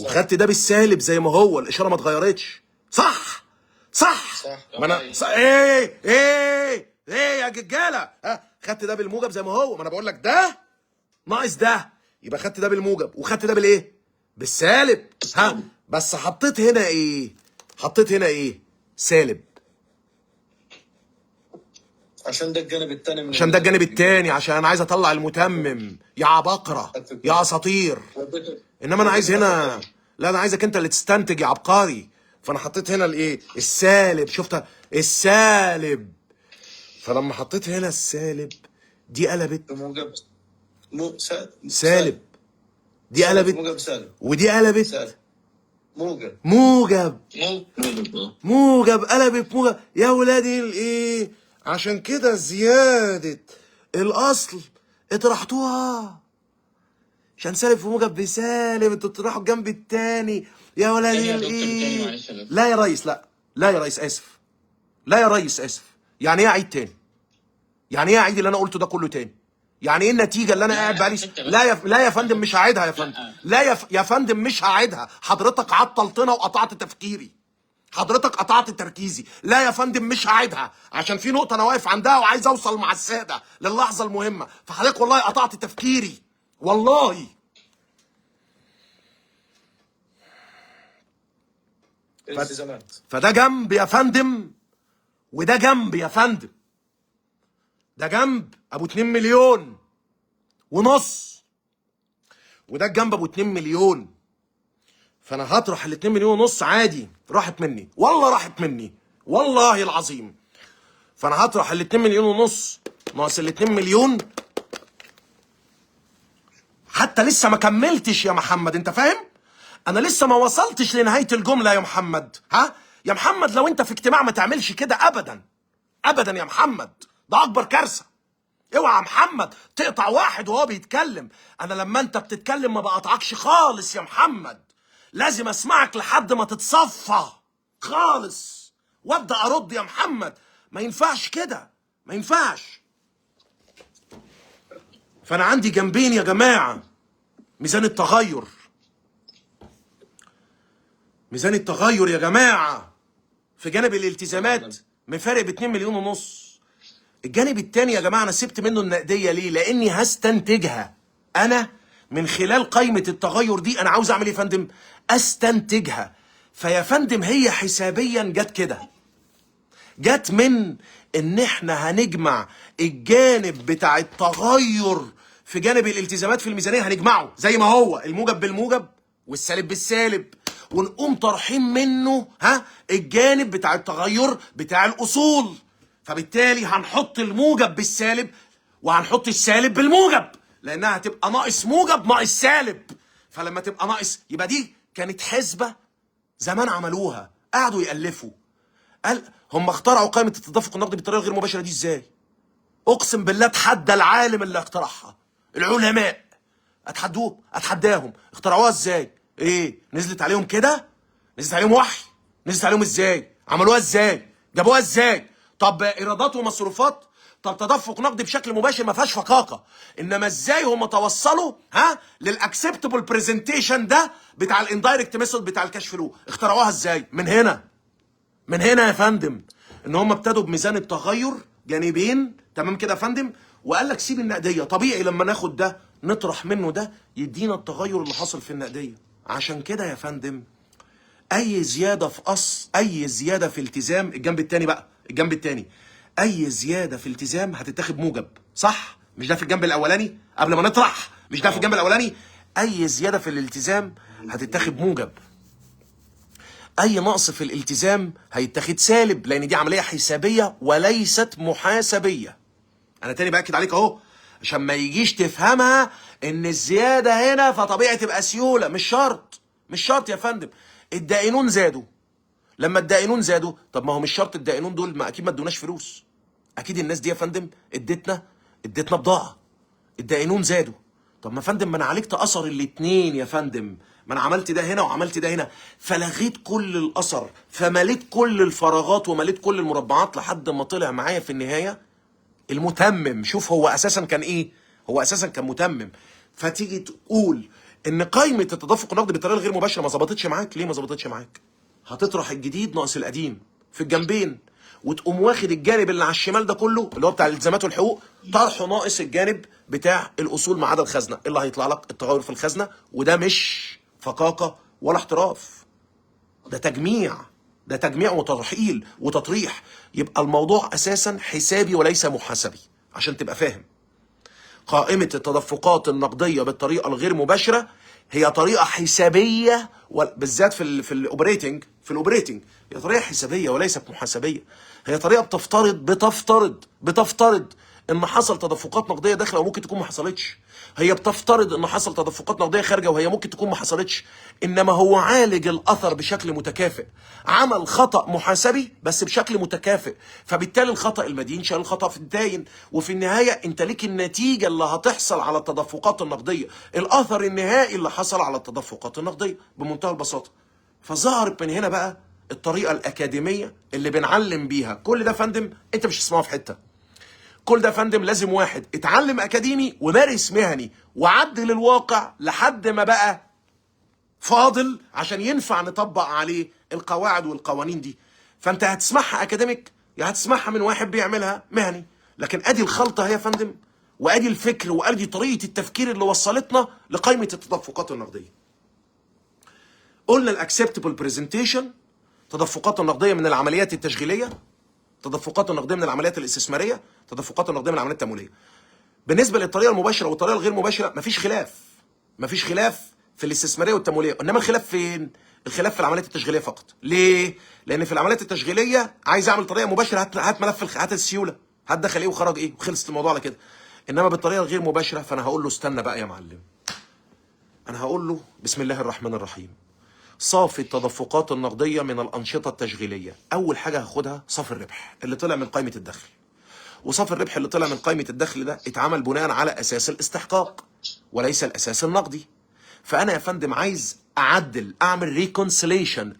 وخدت ده بالسالب زي ما هو، الاشاره ما اتغيرتش. صح. ما انا ايه يا رجاله؟ خدت ده بالموجب زي ما هو، ما انا بقول لك ده ناقص ده، يبقى خدت ده بالموجب وخدت ده بالايه؟ بالسالب. بس حطيت هنا ايه؟ سالب، عشان ده الجانب التاني، عشان انا عايز اطلع المتمم يا عبقرة يا اساطير. انما انا عايز هنا، لا انا عايزك انت اللي تستنتج يا عبقري. فانا حطيت هنا الايه؟ السالب. شفتها؟ السالب. فلما حطيت هنا السالب دي قلبت موجب سالب، دي قلبت موجب سالب، ودي قلبت موجب قلبت موجب. يا ولادي الايه؟ عشان كده زيادة الاصل اطرحتوها عشان سالب في موجب بسالب، انتوا بتروحوا الجنب التاني يا ولاد تاني يا دكتور، تاني الايه. معلش يا دكتور. لا يا ريس، لا لا يا ريس اسف، لا يا ريس اسف. يعني ايه اعيد تاني؟ يعني ايه اعيد اللي انا قلته ده كله تاني؟ يعني ايه النتيجه اللي انا قاعد بقالي لا يا فندم مش هعيدها يا فندم. لا يا فندم مش هعيدها. حضرتك عطلتنا وقطعت تفكيري، حضرتك قطعت تركيزي. لا يا فندم مش هعيدها، عشان في نقطه انا واقف عندها وعايز اوصل مع الساده للحظه المهمه. فحضرتك والله قطعت تفكيري والله. التزامات. فده جنب يا فندم وده جنب يا فندم. ده جنب ابو 2 مليون ونص وده الجنب ابو 2 مليون. فانا هطرح ال 2 مليون ونص عادي، راحت مني والله، راحت مني والله العظيم. فانا هطرح ال 2 مليون ونص ناقص ال 2 مليون. حتى لسه ما كملتش يا محمد، انت فاهم؟ انا لسه ما وصلتش لنهايه الجمله يا محمد. ها يا محمد، لو انت في اجتماع ما تعملش كده ابدا ابدا يا محمد، ده اكبر كارثه. اوعى يا محمد تقطع واحد وهو بيتكلم. انا لما انت بتتكلم ما بقطعكش خالص يا محمد، لازم اسمعك لحد ما تتصفى خالص وابدا ارد يا محمد. ما ينفعش كده، ما ينفعش. فانا عندي جنبين يا جماعه. ميزان التغير، ميزان التغير يا جماعه في جانب الالتزامات مفارق ب 2 مليون ونص. الجانب التاني يا جماعه انا سبت منه النقديه ليه؟ لاني هستنتجها انا من خلال قائمه التغير دي. انا عاوز اعمل ايه يا فندم؟ استنتجها. فيا فندم هي حسابيا جت كده، جت من ان احنا هنجمع الجانب بتاع التغير في جانب الالتزامات في الميزانيه، هنجمعه زي ما هو الموجب بالموجب والسالب بالسالب، ونقوم طرحين منه الجانب بتاع التغير بتاع الاصول. فبالتالي هنحط الموجب بالسالب وهنحط السالب بالموجب، لانها هتبقى ناقص موجب ناقص سالب. فلما تبقى ناقص يبقى دي كانت حسبه زمان عملوها، قعدوا يألفوا. قال هم اخترعوا قائمه التدفق النقدي بالطريقه الغير مباشره دي ازاي؟ اقسم بالله اتحدى العالم اللي اخترعها، العلماء اتحداهم اخترعوها ازاي؟ ايه نزلت عليهم كده؟ نزلت عليهم وحي؟ نزلت عليهم ازاي؟ عملوها ازاي؟ جابوها ازاي؟ طب ايرادات ومصروفات؟ طب تدفق نقدي بشكل مباشر ما فيهاش فقاقه، انما ازاي هم توصلوا للاكسبتبل برزنتيشن ده بتاع الاندايركت ميثود بتاع الكاش فلو؟ اخترعوها ازاي؟ من هنا يا فندم، ان هم ابتدوا بميزان التغير جانبين، تمام كده يا فندم، وقال لك سيب النقديه. طبيعي لما ناخد ده نطرح منه ده يدينا التغير اللي حصل في النقديه. عشان كده يا فندم اي زياده في اي زياده في التزام، الجنب الثاني بقى، الجنب الثاني، اي زياده في التزام هتتاخد موجب، صح؟ مش ده في الجنب الاولاني قبل ما نطرح؟ مش ده في الجنب الاولاني؟ اي زياده في الالتزام هتتاخد موجب، اي نقص في الالتزام هيتاخد سالب، لان دي عمليه حسابيه وليست محاسبيه. انا تاني باكد عليك اهو عشان ما يجيش تفهمها ان الزياده هنا فطبيعي تبقى سيوله. مش شرط، مش شرط يا فندم. الدائنون زادوا، لما الدائنون زادوا، طب ما هو مش شرط الدائنون دول ما اكيد ما ادوناش فلوس، اكيد الناس دي يا فندم ادتنا بضاعه. الدائنون زادوا، طب ما يا فندم ما انا عالجت اثر الاتنين يا فندم، ما انا عملت ده هنا وعملت ده هنا، فلغيت كل الاثر، فمليت كل الفراغات ومليت كل المربعات لحد ما طلع معايا في النهايه المتمم. شوف هو اساسا كان ايه؟ هو اساسا كان متمم. فتيجي تقول ان قائمه التدفق النقدي بالطريقه الغير مباشره ما ظبطتش معاك. ليه ما ظبطتش معاك؟ هتطرح الجديد ناقص القديم في الجنبين، وتقوم واخد الجانب اللي على الشمال ده كله اللي هو بتاع الالتزامات والحقوق طرحه ناقص الجانب بتاع الاصول ما عدا الخزنه، اللي هيطلع لك التغير في الخزنه. وده مش فقاقه ولا احتراف، ده تجميع، ده تجميع وترحيل وتطريح. يبقى الموضوع اساسا حسابي وليس محاسبي عشان تبقى فاهم. قائمه التدفقات النقديه بالطريقه الغير مباشره هي طريقه حسابيه، بالذات في الاوبريتنج، هي طريقه حسابيه وليست محاسبيه. هي طريقه بتفترض ان حصل تدفقات نقديه داخله وممكن تكون ما حصلتش. هي بتفترض ان حصل تدفقات نقديه خارجه وهي ممكن تكون ما حصلتش. انما هو عالج الاثر بشكل متكافئ، عمل خطا محاسبي بس بشكل متكافئ، فبالتالي الخطا المدين شال الخطا في الداين، وفي النهايه انت ليك النتيجه اللي هتحصل على التدفقات النقديه، الاثر النهائي اللي حصل على التدفقات النقديه بمنتهى البساطه. فظهرت من هنا بقى الطريقه الاكاديميه اللي بنعلم بيها. كل ده فندم انت مش هتسمعه في حته. كل ده فندم لازم واحد اتعلم اكاديمي ومارس مهني وعدل الواقع لحد ما بقى فاضل عشان ينفع نطبق عليه القواعد والقوانين دي. فانت هتسمعها اكاديميك يا هتسمعها من واحد بيعملها مهني. لكن ادي الخلطه هي يا فندم، وادي الفكر، وادي طريقه التفكير اللي وصلتنا لقائمه التدفقات النقديه. قلنا الاكسبتبل برزنتيشن، تدفقات النقديه من العمليات التشغيليه، تدفقات النقديه من العمليات الاستثماريه، تدفقات النقديه من العمليات التمويليه. بالنسبه للطريقه المباشره والطريقه الغير مباشره مفيش خلاف. مفيش خلاف في الاستثماريه والتمويليه، انما الخلاف فين؟ الخلاف في العمليات التشغيليه فقط. ليه؟ لان في العمليات التشغيليه عايز اعمل طريقه مباشره، هات ملف، هات السيوله، هات دخل ايه وخرج ايه وخلصت الموضوع على كده. انما بالطريقه الغير مباشره فانا هقول له استنى بقى يا معلم. انا هقول له بسم الله الرحمن الرحيم، صافي التدفقات النقديه من الانشطه التشغيليه. اول حاجه هاخدها صافي الربح اللي طلع من قائمه الدخل. وصافي الربح اللي طلع من قائمه الدخل ده اتعمل بناء على اساس الاستحقاق وليس الاساس النقدي. فانا يا فندم عايز اعدل، اعمل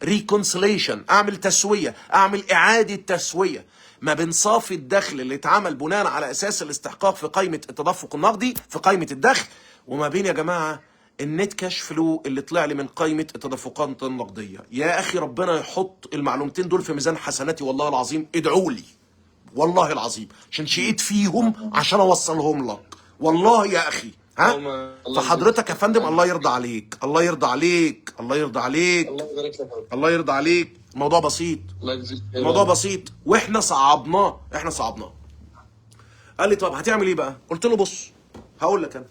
ريكونسليشن، اعمل تسويه، اعمل اعاده تسويه ما بين صافي الدخل اللي اتعمل بناء على اساس الاستحقاق في قائمه التدفق النقدي في قائمه الدخل، وما بين يا جماعه النت كاش فلو اللي طلع لي من قائمه التدفقات النقديه. يا اخي ربنا يحط المعلومتين دول في ميزان حسناتي والله العظيم، ادعوا لي والله العظيم عشان شقيت فيهم عشان اوصلهم لك والله يا اخي. ها؟ فحضرتك يا فندم الله يرضى عليك، الله يرضى عليك، الله يرضى عليك، الله يبارك لك. الله يرضى عليك. الموضوع بسيط، الله يجزيك خير. الموضوع بسيط واحنا صعبناه، احنا صعبناه. قال لي طب هتعمل ايه بقى؟ قلت له بص هقول لك انا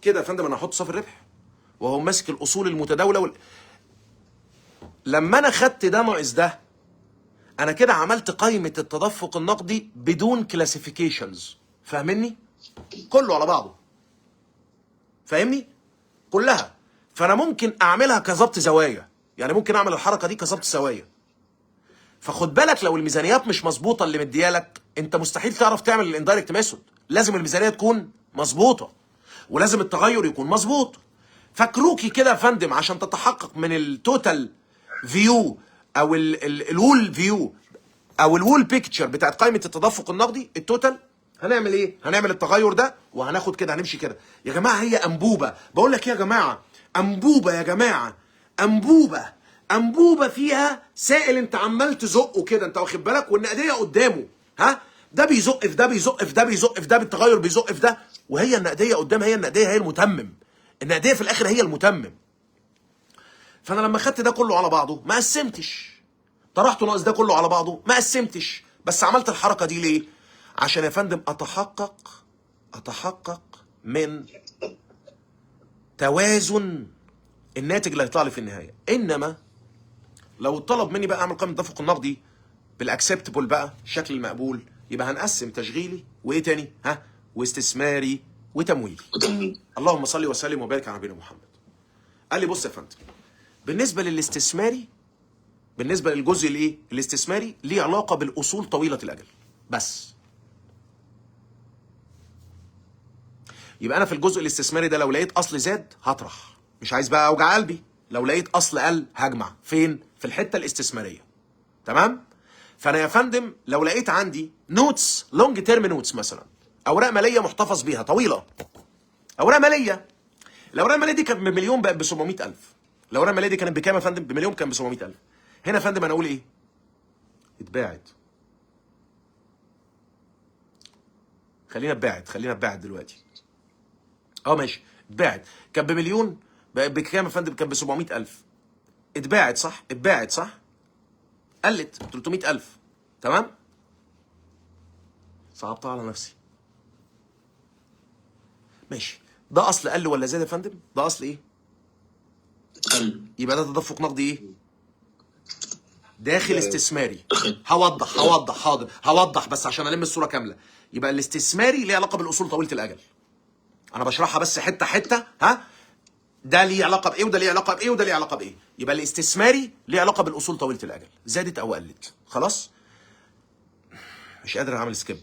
كده يا فندم، انا هحط صافي الربح وهو ماسك الاصول المتداوله لما انا خدت ده ناقص ده، انا كده عملت قائمه التدفق النقدي بدون كلاسيفيكيشنز. فاهمني؟ كله على بعضه، فاهمني؟ كلها. فانا ممكن اعملها كظبط زوايا، يعني ممكن اعمل الحركه دي كظبط زوايا. فخد بالك لو الميزانيات مش مظبوطه اللي مديالك، انت مستحيل تعرف تعمل الاندايركت ميثود. لازم الميزانيه تكون مظبوطه ولازم التغير يكون مظبوط. فكروكي كده يا فندم عشان تتحقق من التوتال فيو او الوول فيو او الوول بيكتشر بتاعت قائمه التدفق النقدي التوتال، هنعمل ايه؟ هنعمل التغير ده وهناخد كده، هنمشي كده يا جماعه. هي انبوبه، بقول لك يا جماعه انبوبه يا جماعه، انبوبه فيها سائل انت عمال تزقه كده، انت واخد بالك؟ والنقديه قدامه، ها؟ ده بيزق في ده، بيزق في ده، بيزق في ده، بالتغير بيزق في ده، وهي النقديه قدام، هي النقديه هي المتمم، النقديه في الاخر هي المتمم. فانا لما خدت ده كله على بعضه ما قسمتش، طرحته ناقص ده كله على بعضه ما قسمتش، بس عملت الحركه دي ليه؟ عشان يا فندم اتحقق من توازن الناتج اللي هيطلع لي في النهايه. انما لو اتطلب مني بقى اعمل قائمه التدفق النقدي بالاكسبتبل بقى الشكل المقبول، يبقى هنقسم تشغيلي وايه تاني؟ ها؟ واستثماري وتمويلي. اللهم صل وسلم وبارك على نبينا محمد. قال لي بص يا فندم، بالنسبه للاستثماري، بالنسبه للجزء الايه؟ الاستثماري ليه علاقه بالاصول طويله الاجل بس. يبقى انا في الجزء الاستثماري ده لو لقيت اصل زاد هطرح، مش عايز بقى اوجع قلبي. لو لقيت اصل قل هجمع فين؟ في الحته الاستثماريه. تمام؟ فانا يا فندم لو لقيت عندي نوتس، لونج تيرم نوتس مثلا، اوراق ماليه محتفظ بيها طويله، اوراق ماليه، الاوراق الماليه دي كانت بمليون بقت ب 700,000. الاوراق الماليه دي كانت بكام يا فندم؟ بمليون، كان ب 700,000. هنا يا فندم انا اقول ايه؟ اتباعت. خلينا اتباعت دلوقتي. ماشي، اتباعت. كان بمليون بكام يا فندم؟ كان ب 700,000. اتباعت صح؟ اتباعت صح؟ قلت 300,000. تمام؟ صعبتها على نفسي. ماشي، ده اصل قل ولا زاد يا فندم؟ ده اصل ايه؟ قل. يبقى ده تدفق نقدي ايه؟ داخل استثماري. هوضح حاضر، هوضح بس عشان الم الصوره كامله. يبقى الاستثماري ليه علاقه بالاصول طويله الاجل. انا بشرحها بس حته حته، ها؟ ده ليه علاقه بايه وده ليه علاقه بايه وده ليه علاقه بايه. يبقى الاستثماري ليه علاقه بالاصول طويله الاجل، زادت او قلت. خلاص؟ مش قادر اعمل سكيب.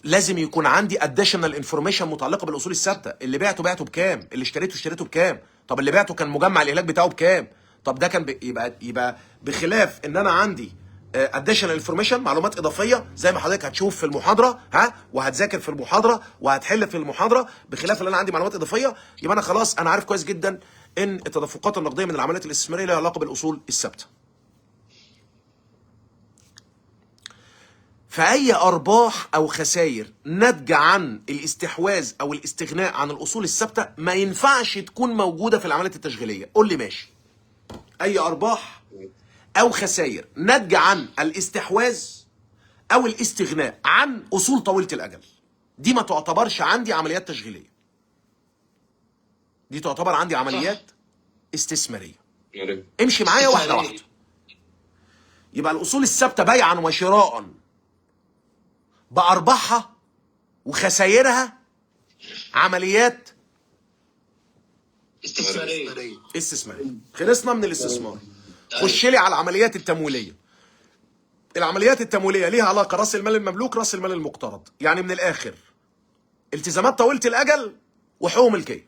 لازم يكون عندي اديشنال انفورميشن متعلقه بالاصول الثابته. اللي بعته بكام؟ اللي اشتريته بكام؟ طب اللي بعته كان مجمع الاهلاك بتاعه بكام؟ طب ده كان يبقى بخلاف ان انا عندي اديشنال انفورميشن، معلومات اضافيه زي ما حضرتك هتشوف في المحاضره، ها؟ وهتذاكر في المحاضره وهتحل في المحاضره. بخلاف ان انا عندي معلومات اضافيه، يبقى انا خلاص انا عارف كويس جدا ان التدفقات النقديه من العمليات الاستثماريه لها علاقه بالاصول الثابته. فأي أرباح أو خسائر ناتجة عن الاستحواذ أو الاستغناء عن الأصول الثابتة ما ينفعش تكون موجودة في العمليات التشغيلية. قول لي ماشي. أي أرباح أو خسائر ناتجة عن الاستحواذ أو الاستغناء عن أصول طويلة الأجل، دي ما تعتبرش عندي عمليات تشغيلية، دي تعتبر عندي عمليات استثمارية. امشي معايا واحدة واحدة. يبقى الأصول الثابتة بيعا وشراء بأرباحها وخسائرها عمليات استثمارية. خلصنا من الاستثمار. خش لي على العمليات التمويلية. العمليات التمويلية ليها علاقة راس المال المملوك، راس المال المقترض. يعني من الآخر التزامات طويلة الأجل وحقوق ملكية.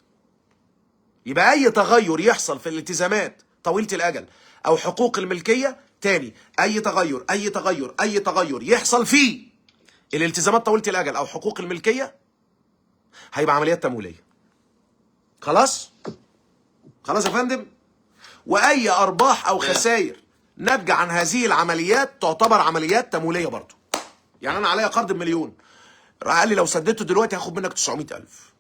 يبقى أي تغير يحصل في الالتزامات طويلة الأجل أو حقوق الملكية، تاني أي تغير يحصل فيه الالتزامات طويلة الأجل أو حقوق الملكية هيبقى عمليات تمويلية. خلاص يا فندم؟ وأي أرباح أو خسائر ناتجة عن هذه العمليات تعتبر عمليات تمويلية برضه. يعني أنا عليا قرض ب1,000,000، راح قال لي لو سددته دلوقتي هاخد منك 900,000.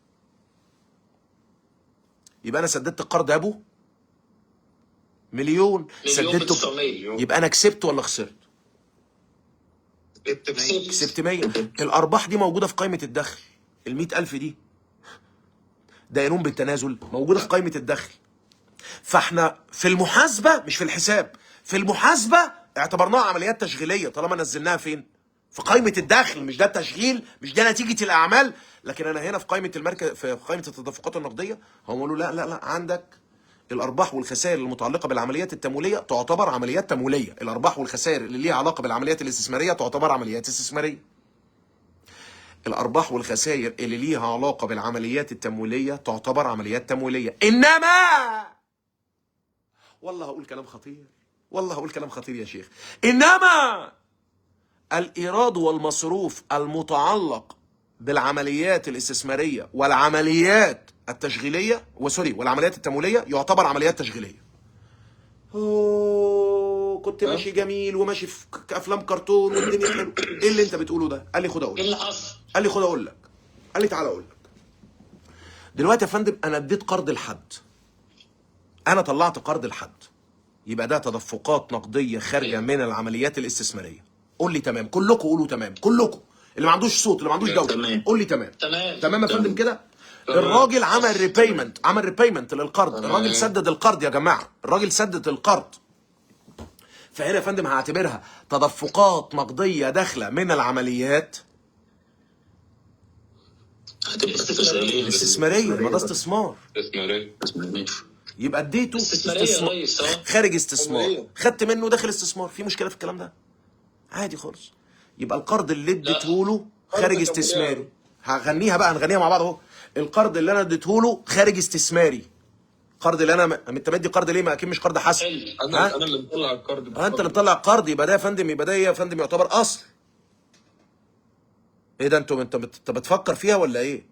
يبقى أنا سددت القرض يا أبو 1,000,000 سددته، يبقى أنا كسبت ولا خسرت؟ كسبت 100. الارباح دي موجوده في قائمه الدخل. ال100,000 دي دينون بالتنازل موجوده في قائمه الدخل. فاحنا في المحاسبه مش في الحساب، في المحاسبه اعتبرناها عمليات تشغيليه طالما نزلناها فين؟ في قائمه الدخل. مش ده التشغيل، مش ده نتيجه الاعمال. لكن انا هنا في قائمه المركز، في قائمه التدفقات النقديه، هم قالوا لا عندك الارباح والخسائر المتعلقه بالعمليات التمويليه تعتبر عمليات تمويليه. الارباح والخسائر اللي ليها علاقه بالعمليات الاستثماريه تعتبر عمليات استثماريه. الارباح والخسائر اللي ليها علاقه بالعمليات التمويليه تعتبر عمليات تمويليه. انما والله هقول كلام خطير يا شيخ. انما الايراد والمصروف المتعلق بالعمليات الاستثماريه والعمليات التشغيليه والعمليات التمويليه يعتبر عمليات تشغيليه. كنت ماشي جميل وماشي في افلام كرتون والدنيا حلوه. ايه اللي انت بتقوله ده؟ قال لي خد اقول لك. ايه اللي حصل؟ قال لي خد اقول لك. قال لي تعالى اقول لك. دلوقتي يا فندم انا اديت قرض لحد، انا طلعت قرض لحد، يبقى ده تدفقات نقديه خارجه من العمليات الاستثماريه. قول لي تمام. كلكم قولوا تمام. كلكم اللي ما عندوش صوت، اللي ما عندوش دوله، قول لي تمام. تمام يا فندم كده. الراجل عمل ريبيمنت للقرض. الراجل سدد القرض يا جماعه، الراجل سدد القرض. فهنا يا فندم هعتبرها تدفقات نقديه داخله من العمليات استثماريه. ما ده استثمار. يبقى اديته خارج استثمار، خدت منه داخل استثمار. في مشكله في الكلام ده؟ عادي خالص. يبقى القرض اللي اديته له خارج استثماري. هنغنيها مع بعض اهو. القرض اللي انا اديته له خارج استثماري. القرض اللي انا انت مدي قرض ليه؟ ما اكيد مش قرض حسن. انا اللي مطلع القرض. انت اللي مطلع القرض. يبقى ده يا فندم يعتبر اصل. ايه ده؟ انت بتفكر فيها ولا ايه؟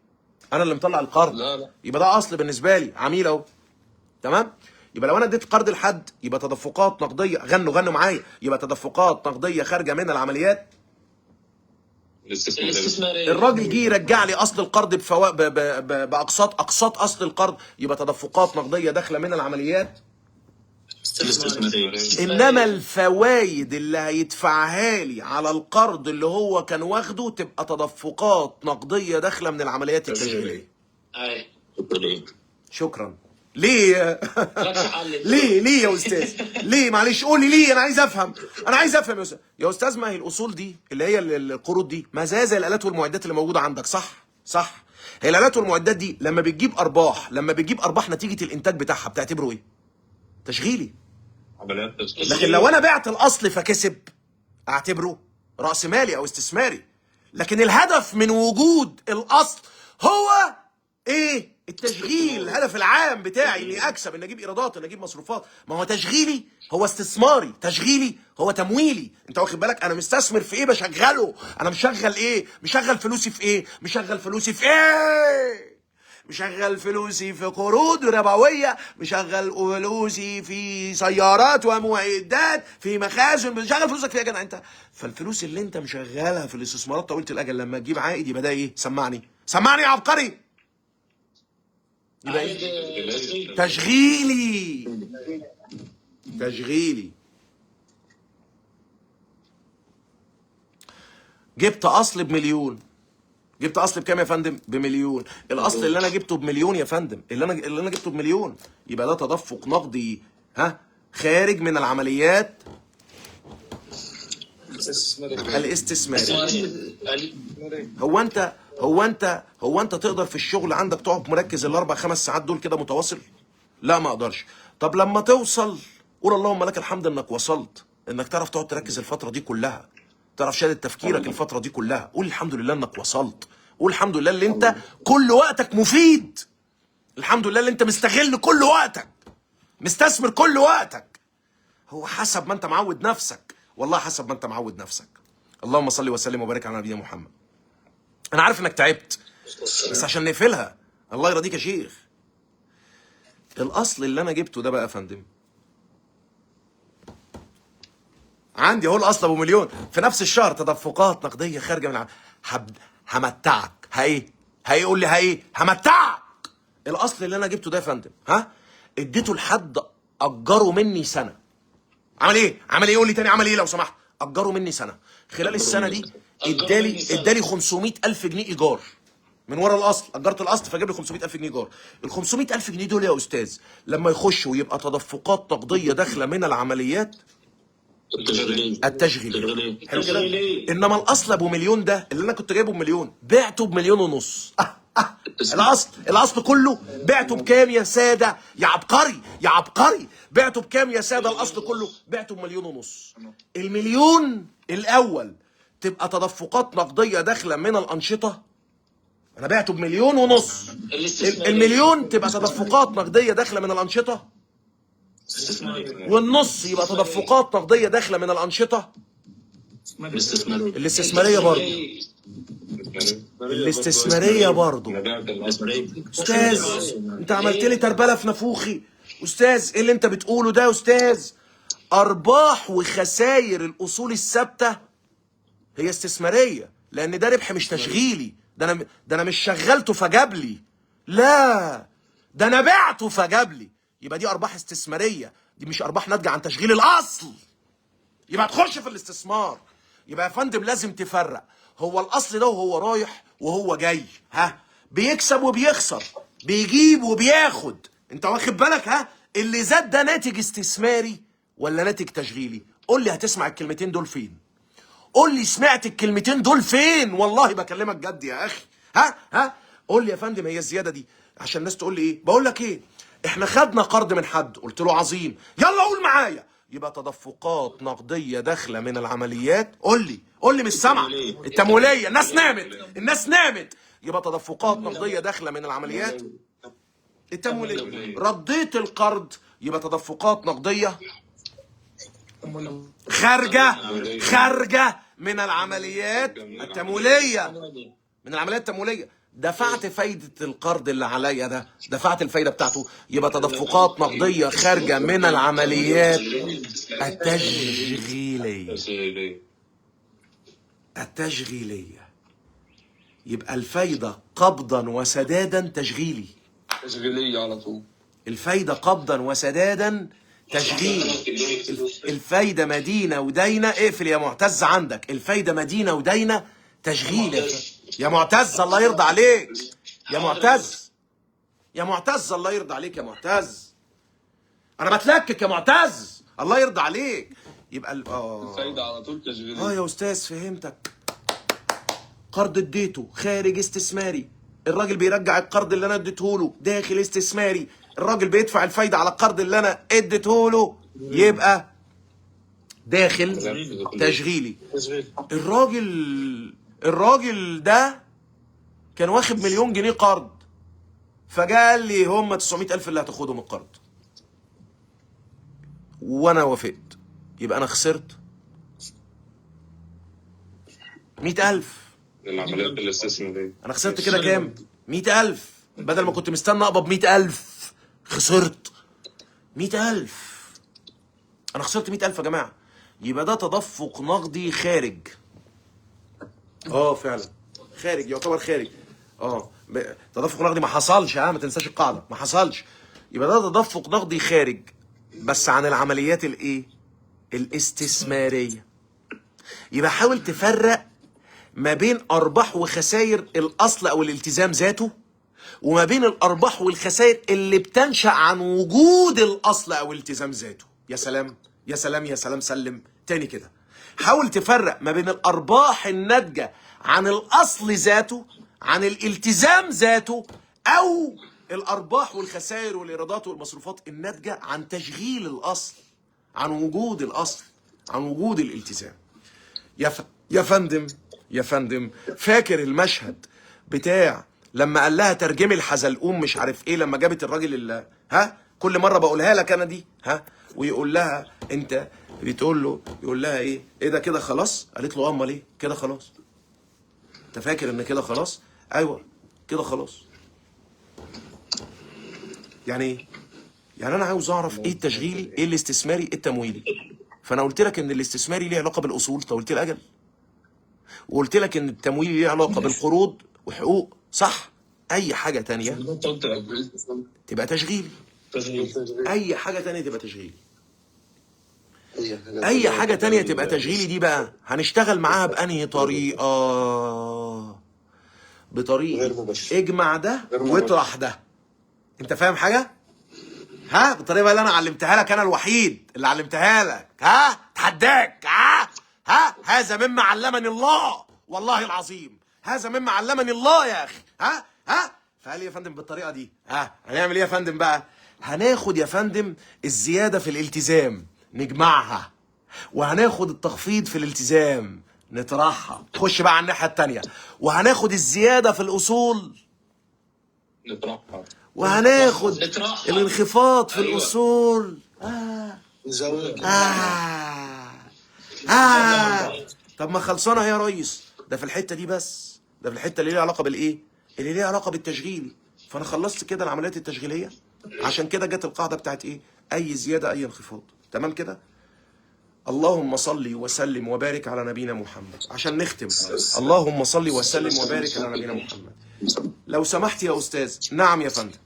انا اللي مطلع القرض. لا. يبقى ده اصل بالنسبه لي، عميل اهو. تمام؟ يبقى لو انا اديت قرض لحد يبقى تدفقات نقديه، غنوا معايا، يبقى تدفقات نقديه خارجه من العمليات الاستثماريه. الراجل جه يرجع لي اصل القرض باقساط اصل القرض، يبقى تدفقات نقديه داخله من العمليات استثمارية. انما الفوائد اللي هيدفعها لي على القرض اللي هو كان واخده تبقى تدفقات نقديه داخله من العمليات التشغيليه. ايوه. شكرا. ليه؟ ليه يا استاذ؟ ليه؟ معلش قول لي ليه، انا عايز افهم، انا عايز افهم يا استاذ. يا استاذ ما هي الاصول دي اللي هي القروض دي ما زي الالات والمعدات اللي موجوده عندك، صح؟ صح. هي الالات والمعدات دي لما بتجيب ارباح نتيجه الانتاج بتاعها بتعتبره ايه؟ تشغيلي. عمليات تشغيل. لكن لو انا بعت الاصل فكسب اعتبره راس مالي او استثماري. لكن الهدف من وجود الاصل هو ايه؟ التشغيل. الهدف العام بتاعي اني اكسب، اني اجيب ايرادات، اني اجيب مصروفات. ما هو تشغيلي هو استثماري، تشغيلي هو تمويلي. انت واخد بالك؟ انا مستثمر في ايه؟ بشغله. انا مشغل ايه؟ مشغل فلوسي في ايه؟ مشغل فلوسي في ايه؟ مشغل فلوسي في قروض ربويه، مشغل فلوسي في سيارات ومعدات، في مخازن. مشغل فلوسك في ايه يا جدع انت؟ فالفلوس اللي انت مشغلها في الاستثمارات طويله الاجل لما تجيب عائد يبقى ده ايه؟ سمعني يا عبقري. يبقى ايه؟ تشغيلي. جبت اصل بمليون. جبت اصل بكام يا فندم؟ بمليون. الاصل اللي انا جبته بمليون يا فندم، اللي انا جبته بمليون، يبقى ده تدفق نقدي خارج من العمليات الاستثماريه. هو انت تقدر في الشغل عندك تقعد مركز الاربع 5 ساعات دول كده متواصل؟ لا ما اقدرش. طب لما توصل قول اللهم لك الحمد انك وصلت، انك تعرف تقعد تركز الفتره دي كلها، تعرف شهاده تفكيرك الفتره دي كلها. قول الحمد لله انك وصلت. قول الحمد لله اللي انت كل وقتك مفيد. الحمد لله اللي انت مستغل كل وقتك، مستثمر كل وقتك. هو حسب ما انت معود نفسك، والله حسب ما انت معود نفسك. اللهم صل وسلم وبارك على نبينا محمد. انا عارف انك تعبت بس عشان نقفلها. الله يرضيك يا شيخ. الاصل اللي انا جبته ده بقى يا فندم، عندي اهو الاصل ابو مليون في نفس الشهر، تدفقات نقديه خارجه من همتعك. ايه قول لي همتعك. الاصل اللي انا جبته ده يا فندم اديته لحد اجره مني سنه. عمل ايه قول لي تاني، عمل ايه لو سمحت؟ اجره مني سنه. خلال السنه دي ادالي 500,000 جنيه ايجار من ورا الاصل. اجرت الاصل فجاب لي 500,000 جنيه ايجار. ال 500,000 جنيه دول يا استاذ لما يخشوا يبقى تدفقات نقديه داخله من العمليات التشغيليه. حلو كده. انما الاصل ابو مليون ده اللي انا كنت جايبه بمليون بعته بمليون ونص. الاصل كله بعته بكام يا ساده؟ يا عبقري بعته بكام يا ساده؟ الاصل كله بعته بمليون ونص. المليون الاول تبقى تدفقات نقديه داخله من الانشطه، انا بعته بمليون ونص. المليون تبقى تدفقات نقديه داخله من الانشطه، والنص يبقى تدفقات نقديه داخله من الانشطه الاستثماريه برضه. استاذ انت عملت لي تربله في نافوخي. استاذ ايه اللي انت بتقوله ده يا استاذ؟ ارباح وخسائر الاصول الثابته هي استثماريه، لان ده ربح مش تشغيلي. ده انا مش شغلته فجاب لي، لا ده انا بعته فجاب لي. يبقى دي ارباح استثماريه، دي مش ارباح ناتجه عن تشغيل الاصل. يبقى تخش في الاستثمار. يبقى يا فندم لازم تفرق. هو الاصل ده وهو رايح وهو جاي بيكسب وبيخسر، بيجيب وبياخد. انت واخد بالك؟ اللي زاد ده ناتج استثماري ولا ناتج تشغيلي؟ قول لي هتسمع الكلمتين دول فين؟ قول لي سمعت الكلمتين دول فين؟ والله بكلمك جد يا اخي. قول لي يا فندم هي الزياده دي عشان الناس تقول لي ايه؟ بقول لك ايه؟ احنا خدنا قرض من حد، قلت له عظيم، يلا قول معايا. يبقى تدفقات نقديه داخله من العمليات. قول لي مش سامعه. التمويليه. الناس نامت. يبقى تدفقات نقديه داخله من العمليات التمويليه. رديت القرض يبقى تدفقات نقديه خارجه من العمليات التمويليه. دفعت فايدة القرض اللي عليا ده، دفعت الفايدة بتاعته، يبقى تدفقات نقدية خارجة من العمليات التشغيلية. يبقى الفايدة قبضا وسدادا تشغيلي على طول. الفايدة قبضا وسدادا تشغيلي. الفايدة مدينة ودينة. اقفل يا معتز عندك. الفايدة مدينة ودينة تشغيل يا معتز. الله يرضى عليك يا يا معتز، الله يرضى عليك يا معتز، انا بتلكك يا معتز، الله يرضى عليك. يبقى الفايدة على طول تشغيلية. يا استاذ فهمتك. قرض اديته خارج استثماري، الراجل بيرجع القرض اللي انا اديته له داخل استثماري، الراجل بيدفع الفايده على القرض اللي انا اديته له، يبقى داخل تشغيلي. الراجل ده كان واخد 1,000,000 جنيه قرض، فجاء قال لي هم 900,000 اللي هتاخدهم القرض، وانا وافقت، يبقى انا خسرت 100,000. العمليات الاستثمارية انا خسرت كده كام؟ 100,000. بدل ما كنت مستني اقبض 100,000 خسرت 100,000. انا خسرت 100,000 يا جماعه. يبقى ده تدفق نقدي خارج. فعلا خارج، يعتبر خارج. تدفق نقدي ما حصلش، ما تنساش القاعده، ما حصلش. يبقى ده تدفق نقدي خارج بس عن العمليات الاستثماريه. يبقى حاول تفرق ما بين ارباح وخسائر الاصل او الالتزام ذاته، وما بين الارباح والخسائر اللي بتنشا عن وجود الاصل او الالتزام ذاته. يا سلام يا سلام يا سلام، سلم تاني كده. حاول تفرق ما بين الارباح الناتجه عن الاصل ذاته، عن الالتزام ذاته، او الارباح والخسائر والايرادات والمصروفات الناتجه عن تشغيل الاصل، عن وجود الاصل، عن وجود الالتزام. يا فندم فاكر المشهد بتاع لما قال لها ترجمي الحزلقوم مش عارف ايه، لما جابت الراجل اللي كل مره بقولها لك انا دي، ويقول لها انت بتقول له، يقول لها ايه ده كده خلاص؟ قالت له امال ايه كده خلاص؟ انت فاكر ان كده خلاص؟ ايوه كده خلاص. يعني ايه؟ يعني انا عاوز اعرف ايه التشغيلي، ايه الاستثماري، ايه التمويلي. فانا قلت لك ان الاستثماري ليه علاقه بالاصول، طولت الاجل، وقلت لك ان التمويل ليه علاقه بالقروض وحقوق، صح؟ اي حاجه تانية تبقى تشغيلي. اي حاجه تانية تبقى تشغيلي. اي حاجه تانية تبقى تشغيلي. دي بقى هنشتغل معاها بانهي طريقه؟ بطريقه اجمع ده واطرح ده. انت فاهم حاجه؟ بالطريقه اللي انا علمتها لك، انا الوحيد اللي علمتها لك. اتحداك. هذا مما علمني الله، والله العظيم هذا مما علمني الله يا اخي. فقال لي يا فندم بالطريقه دي هنعمل ايه يا فندم بقى؟ هناخد يا فندم الزياده في الالتزام نجمعها، وهناخد التخفيض في الالتزام نطرحها، خش بقى على الناحيه الثانيه، وهناخد الزياده في الاصول نطرحها، وهناخد الانخفاض في الاصول. طب ما خلصانه يا ريس، ده في الحته دي بس، ده في الحته اللي ليها علاقه بالايه؟ اللي ليها علاقه بالتشغيلي. فانا خلصت كده العمليات التشغيليه. عشان كده جت القاعده بتاعت ايه؟ اي زياده اي انخفاض. تمام كده؟ اللهم صل وسلم وبارك على نبينا محمد. عشان نختم، اللهم صل وسلم وبارك على نبينا محمد. لو سمحت يا استاذ. نعم يا فندم.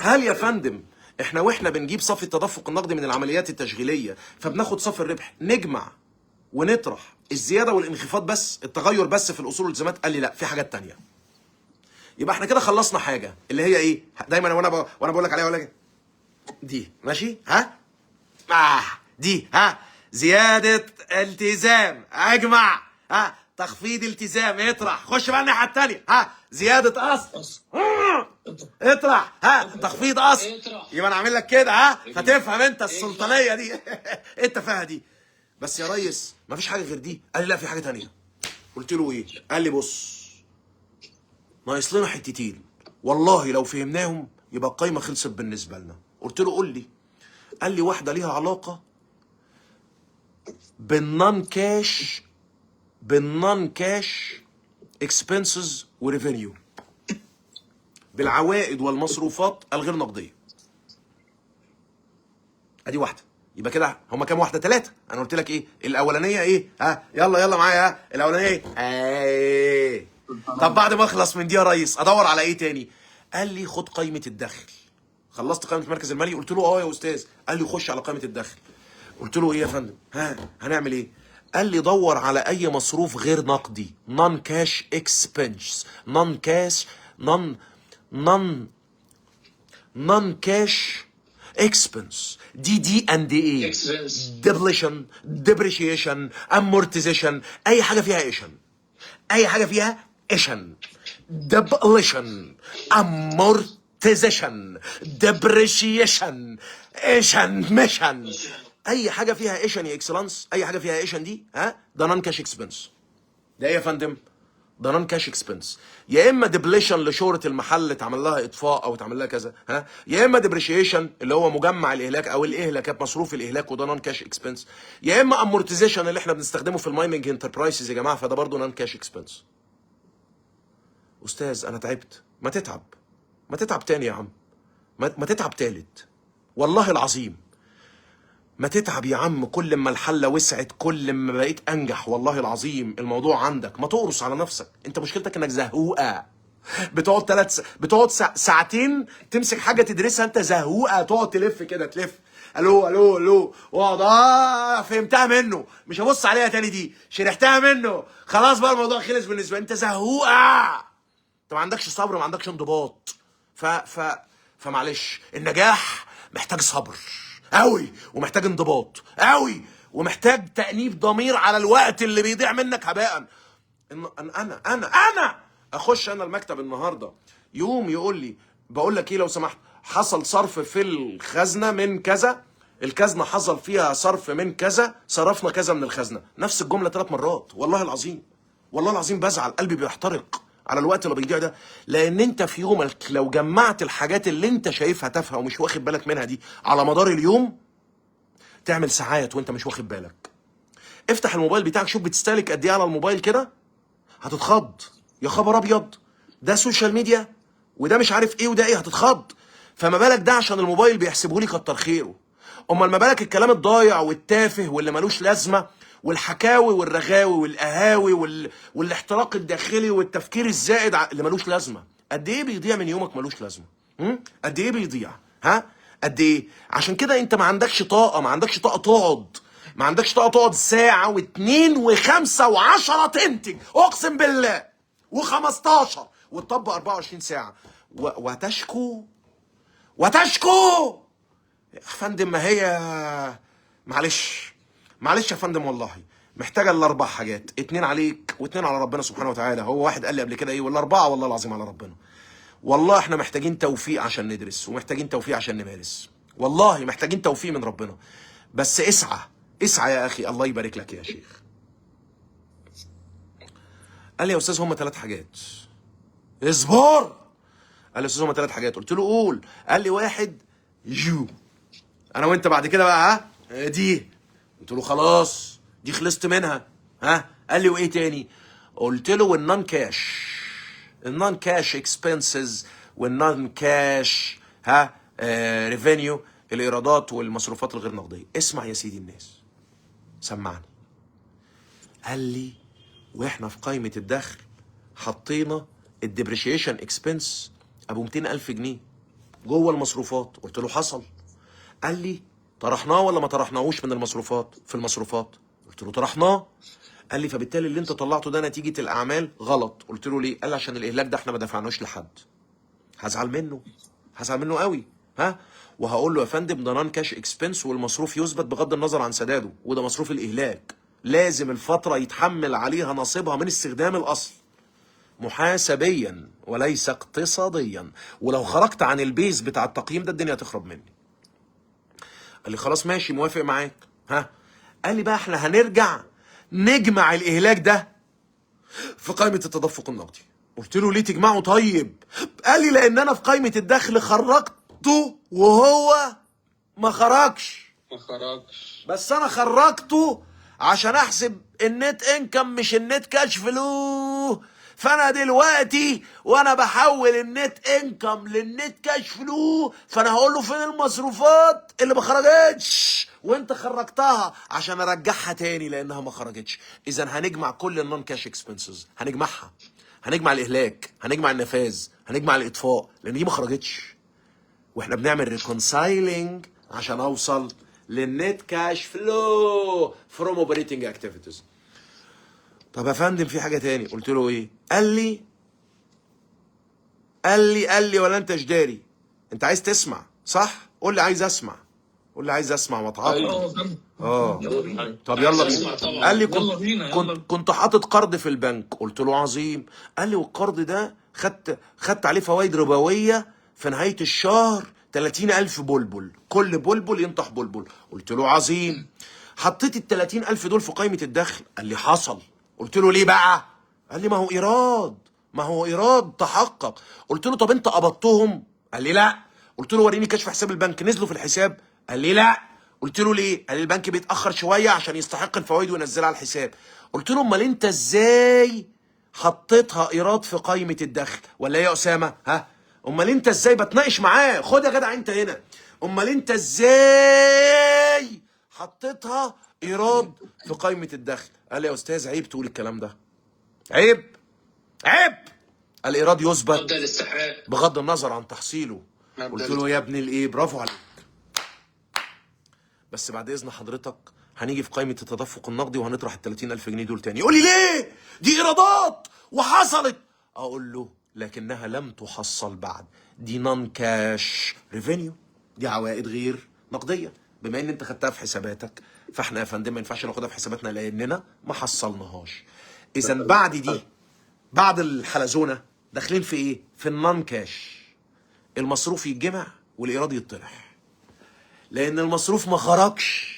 هل يا فندم احنا واحنا بنجيب صافي التدفق النقدي من العمليات التشغيليه فبناخد صافي الربح نجمع ونطرح الزياده والانخفاض بس، التغير بس في الاصول والالتزامات؟ قال لي لا، في حاجات تانية. يبقى احنا كده خلصنا حاجه اللي هي ايه؟ دايما وانا بقول لك عليها، ولا دي ماشي؟ دي زياده التزام اجمع، تخفيض التزام اطرح، خش بقى الناحيه الثانيه، زياده اصل اطرح، تخفيض اصل. يبقى انا عامل لك كده، فتفهم انت السلطانيه دي. انت فاهم دي؟ بس يا ريس مفيش حاجه غير دي. قال لي لا، في حاجه تانية. قلت له ايه؟ قال لي بص، ناقص لنا حتتين، والله لو فهمناهم يبقى القايمه خلصت بالنسبه لنا. قلت له قول لي. قال لي واحده ليها علاقه بالنون كاش اكسبنسز وريفينيو، بالعوائد والمصروفات الغير نقديه. ادي واحده. يبقى كده هما كام واحده؟ 3. انا قلت لك ايه الاولانيه؟ ايه؟ يلا معايا. الاولانيه ايه؟ طب بعد ما اخلص من دي يا ريس ادور على ايه تاني؟ قال لي خد قائمه الدخل. خلصت قائمه المركز المالي؟ قلت له يا استاذ. قال لي خش على قائمه الدخل. قلت له ايه يا فندم؟ هنعمل ايه؟ قال لي دور على اي مصروف غير نقدي، نون كاش اكسبنس، نون non cash expense. دي and ايه؟ depletion, depreciation, amortization. اي حاجه فيها ايشن، اي حاجه فيها ايشن. depletion, amortization, depreciation, ايشن ميشن. اي حاجه فيها ايشن يا اكسلانس، اي حاجه فيها ايشن دي ده نون كاش اكسبنس. ده ايه يا فندم؟ ده نون كاش اكسبنس. يا اما ديبليشن لشهره المحل اتعمل لها اطفاء او اتعمل لها كذا، يا اما ديبريشيشن اللي هو مجمع الاهلاك او الاهلاكات، مصروف الاهلاك، وده نون كاش اكسبنس. يا اما امورتيزيشن اللي احنا بنستخدمه في المايننج انتربرايزز يا جماعه، فده برضه نون كاش اكسبنس. استاذ انا تعبت. ما تتعب تاني يا عم، ما تتعب تالت، والله العظيم ما تتعب يا عم. كل ما الحله وسعت كل ما بقيت انجح، والله العظيم. الموضوع عندك ما تقرص على نفسك، انت مشكلتك انك زهوقه. بتقعد ساعتين تمسك حاجه تدرسها، انت زهوقه، تقعد تلف كده، تلف الو الو الو واقعد فهمتها منه، مش هبص عليها تاني، دي شرحتها منه، خلاص بقى الموضوع خلص بالنسبه لي. انت زهوقه، انت ما عندكش صبر، ما عندكش انضباط. فمعلش، النجاح محتاج صبر قوي، ومحتاج انضباط قوي، ومحتاج تأنيب ضمير على الوقت اللي بيضيع منك هباء. انا اخش انا المكتب النهارده، يقوم يقول لي بقول لك ايه لو سمحت، حصل صرف في الخزنه من كذا، الخزنه حصل فيها صرف من كذا، صرفنا كذا من الخزنه. نفس الجمله 3 مرات، والله العظيم، والله العظيم بزعل، قلبي بيحترق على الوقت اللي بيضيع ده. لان انت في يومك لو جمعت الحاجات اللي انت شايفها تافهه ومش واخد بالك منها دي على مدار اليوم، تعمل ساعات وانت مش واخد بالك. افتح الموبايل بتاعك، شوف بتستهلك قد ايه على الموبايل كده، هتتخض. يا خبر ابيض، ده سوشيال ميديا وده مش عارف ايه وده ايه، هتتخض. فما بالك ده عشان الموبايل بيحسبه لي كتر خيره. امال ما بالك الكلام الضايع والتافه واللي ملوش لازمه، والحكاوي والرغاوي والقهاوي والاحتراق الداخلي والتفكير الزائد اللي ملوش لازمه. قد ايه بيضيع من يومك ملوش لازمه؟ قد ايه بيضيع؟ قد ايه؟ عشان كده انت ما عندكش طاقه، ما عندكش طاقه تقعد، ما عندكش طاقه تقعد ساعه واثنين وخمسه وعشرة تنتج، اقسم بالله، و15 وتطبق 24 ساعه وتشكو يا فندم. ما هي معلش يا فندم، والله محتاجه الاربع حاجات، 2 عليك و2 على ربنا سبحانه وتعالى. هو واحد قال لي قبل كده ايه، والاربعه والله العظيم على ربنا. والله احنا محتاجين توفيق عشان ندرس، ومحتاجين توفيق عشان نمارس، والله محتاجين توفيق من ربنا. بس اسعى يا اخي، الله يبارك لك يا شيخ. قال لي يا استاذ هم 3 حاجات. اصبر. قال لي يا استاذ هم 3 حاجات. قلت له قول. قال لي 1 انا وانت بعد كده بقى دي. قلت له خلاص دي خلصت منها. قال لي وايه تاني؟ قلت له والنون كاش اكسبنسز والنون كاش ريفينيو، الايرادات والمصروفات الغير نقديه. اسمع يا سيدي الناس، سمعني. قال لي واحنا في قائمه الدخل حطينا الديبريشيشن اكسبنس ابو 200,000 جنيه جوه المصروفات. قلت له حصل. قال لي طرحناه ولا ما طرحناهوش من المصروفات؟ في المصروفات. قلت له طرحناه. قال لي فبالتالي اللي انت طلعته ده نتيجه الاعمال غلط. قلت له ليه؟ قال لي عشان الاهلاك ده احنا ما دفعناش لحد. هزعل منه قوي. وهقول له يا فندم ده نون كاش اكسبنس، والمصروف يثبت بغض النظر عن سداده، وده مصروف الاهلاك، لازم الفتره يتحمل عليها نصيبها من استخدام الاصل محاسبيا وليس اقتصاديا. ولو خرجت عن البيز بتاع التقييم ده الدنيا هتخرب مني. قال لي خلاص ماشي موافق معاك. قال لي بقى احنا هنرجع نجمع الاهلاك ده في قائمه التدفق النقدي. قلت له ليه تجمعه طيب؟ قال لي لان انا في قائمه الدخل خرجته وهو ما خرجش. بس انا خرجته عشان احسب النت انكم مش النت كاش فلو. فانا دلوقتي وانا بحول النت انكم للنت كاش فلو، فانا هقول له فين المصروفات اللي ما خرجتش وانت خرجتها عشان ارجعها تاني لانها ما خرجتش. اذا هنجمع كل النون كاش اكسبنسز، هنجمعها، هنجمع الاهلاك، هنجمع النفاذ، هنجمع الاطفاء، لان دي ما خرجتش. واحنا بنعمل ريكونسايلنج عشان اوصل للنت كاش فلو فروم اوبريتنج اكتيفيتيز. طب يا فندم في حاجه تاني. قلت له ايه؟ قال قال لي ولا انت جداري؟ انت عايز تسمع صح؟ قول لي عايز اسمع، قول لي عايز اسمع واتعاطف. يلا بينا. طب يلا عايز بينا. أسمع طبعا. قال لي يلا بينا، يلا. كنت حاطط قرض في البنك. قلت له عظيم. قال لي والقرض ده خدت عليه فوائد ربويه في نهايه الشهر 30,000 بلبل، كل بلبل ينطح بلبل. قلت له عظيم. حطيت ال 30,000 دول في قائمه الدخل. قال لي حصل. قلت له ليه بقى؟ قال لي ما هو ايراد تحقق. قلت له طب انت قبضتهم؟ قال لي لا. قلت له وريني كشف حساب البنك، نزلوا في الحساب؟ قال لي لا. قلت له ليه؟ قال لي البنك بيتاخر شويه عشان يستحق الفوائد وينزلها على الحساب. قلت له امال انت ازاي حطيتها ايراد في قائمه الدخل؟ ولا ايه يا اسامه؟ ها؟ امال انت ازاي؟ بتناقش معاه. خد يا جدع انت هنا. امال انت ازاي حطيتها ايراد في قائمه الدخل؟ قال لي يا استاذ عيب تقول الكلام ده، عيب. الايراد يثبت مبدأ الاستحقاق. بغض النظر عن تحصيله. قلت له يا ابن الايه، برافو عليك، بس بعد اذن حضرتك هنيجي في قائمه التدفق النقدي وهنطرح ال 30,000 جنيه دول تاني. يقول لي ليه؟ دي ايرادات وحصلت. اقول له لكنها لم تحصل بعد، دي نون كاش ريفينيو، دي عوائد غير نقديه. بما ان انت خدتها في حساباتك فاحنا يا فندم ما ينفعش ناخدها في حساباتنا لاننا ما حصلناهاش. اذا بعد دي، بعد الحلزونه داخلين في ايه؟ في النون كاش. المصروف يتجمع والايراد يطرح، لان المصروف ما خرجش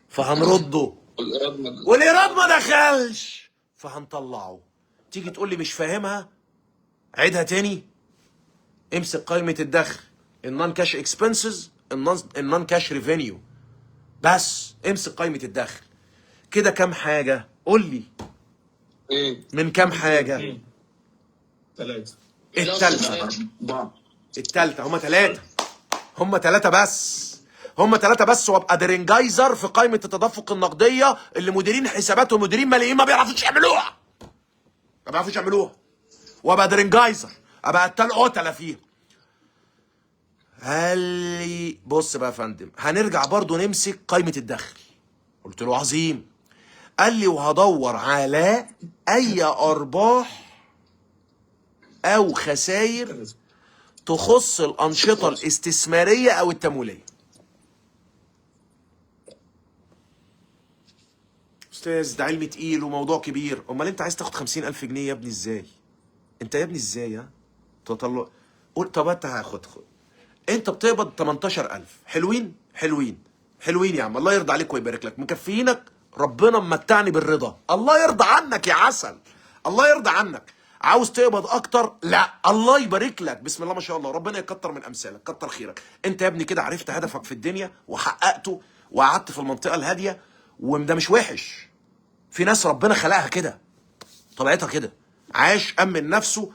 فهنرده، والايراد ما دخلش فهنطلعه. تيجي تقول لي مش فاهمها، عيدها تاني. امسك قائمه الدخل، النون كاش اكسبنسز، النون كاش ريفينيو، بس امسك قائمه الدخل كده. كام حاجه؟ قول لي ايه؟ من كام حاجه؟ 3. التالتة. هما تلاتة بس. وابقى درينجايزر في قائمة التدفق النقدية اللي مديرين حسابات ومديرين ماليين ما بيعرفوش يعملوها. وابقى درينجايزر، ابقى قتلة فيها. قال لي بص بقى يا فندم، هنرجع برضو نمسك قائمة الدخل. قلت له عظيم. قال لي وهدور على اي ارباح او خسائر تخص الأنشطة الاستثمارية أو التمويلية. أستاذ ده علم تقيل وموضوع كبير. أمال أنت عايز تاخد 50,000 جنيه يا ابني إزاي؟ أنت يا ابني إزاي؟ ها؟ تطلع قول طب أنت خد. أنت بتقبض 18,000. حلوين يا عم، الله يرضى عليك ويبارك لك، مكفيينك. ربنا ممتعني بالرضا، الله يرضى عنك يا عسل، الله يرضى عنك. عاوز تقبض اكتر؟ لا، الله يبارك لك، بسم الله ما شاء الله، ربنا يكتر من امثالك، كتر خيرك. انت يا ابني كده عرفت هدفك في الدنيا وحققته وقعدت في المنطقه الهاديه، وده مش وحش. في ناس ربنا خلقها كده، طبيعتها كده، عاش امن نفسه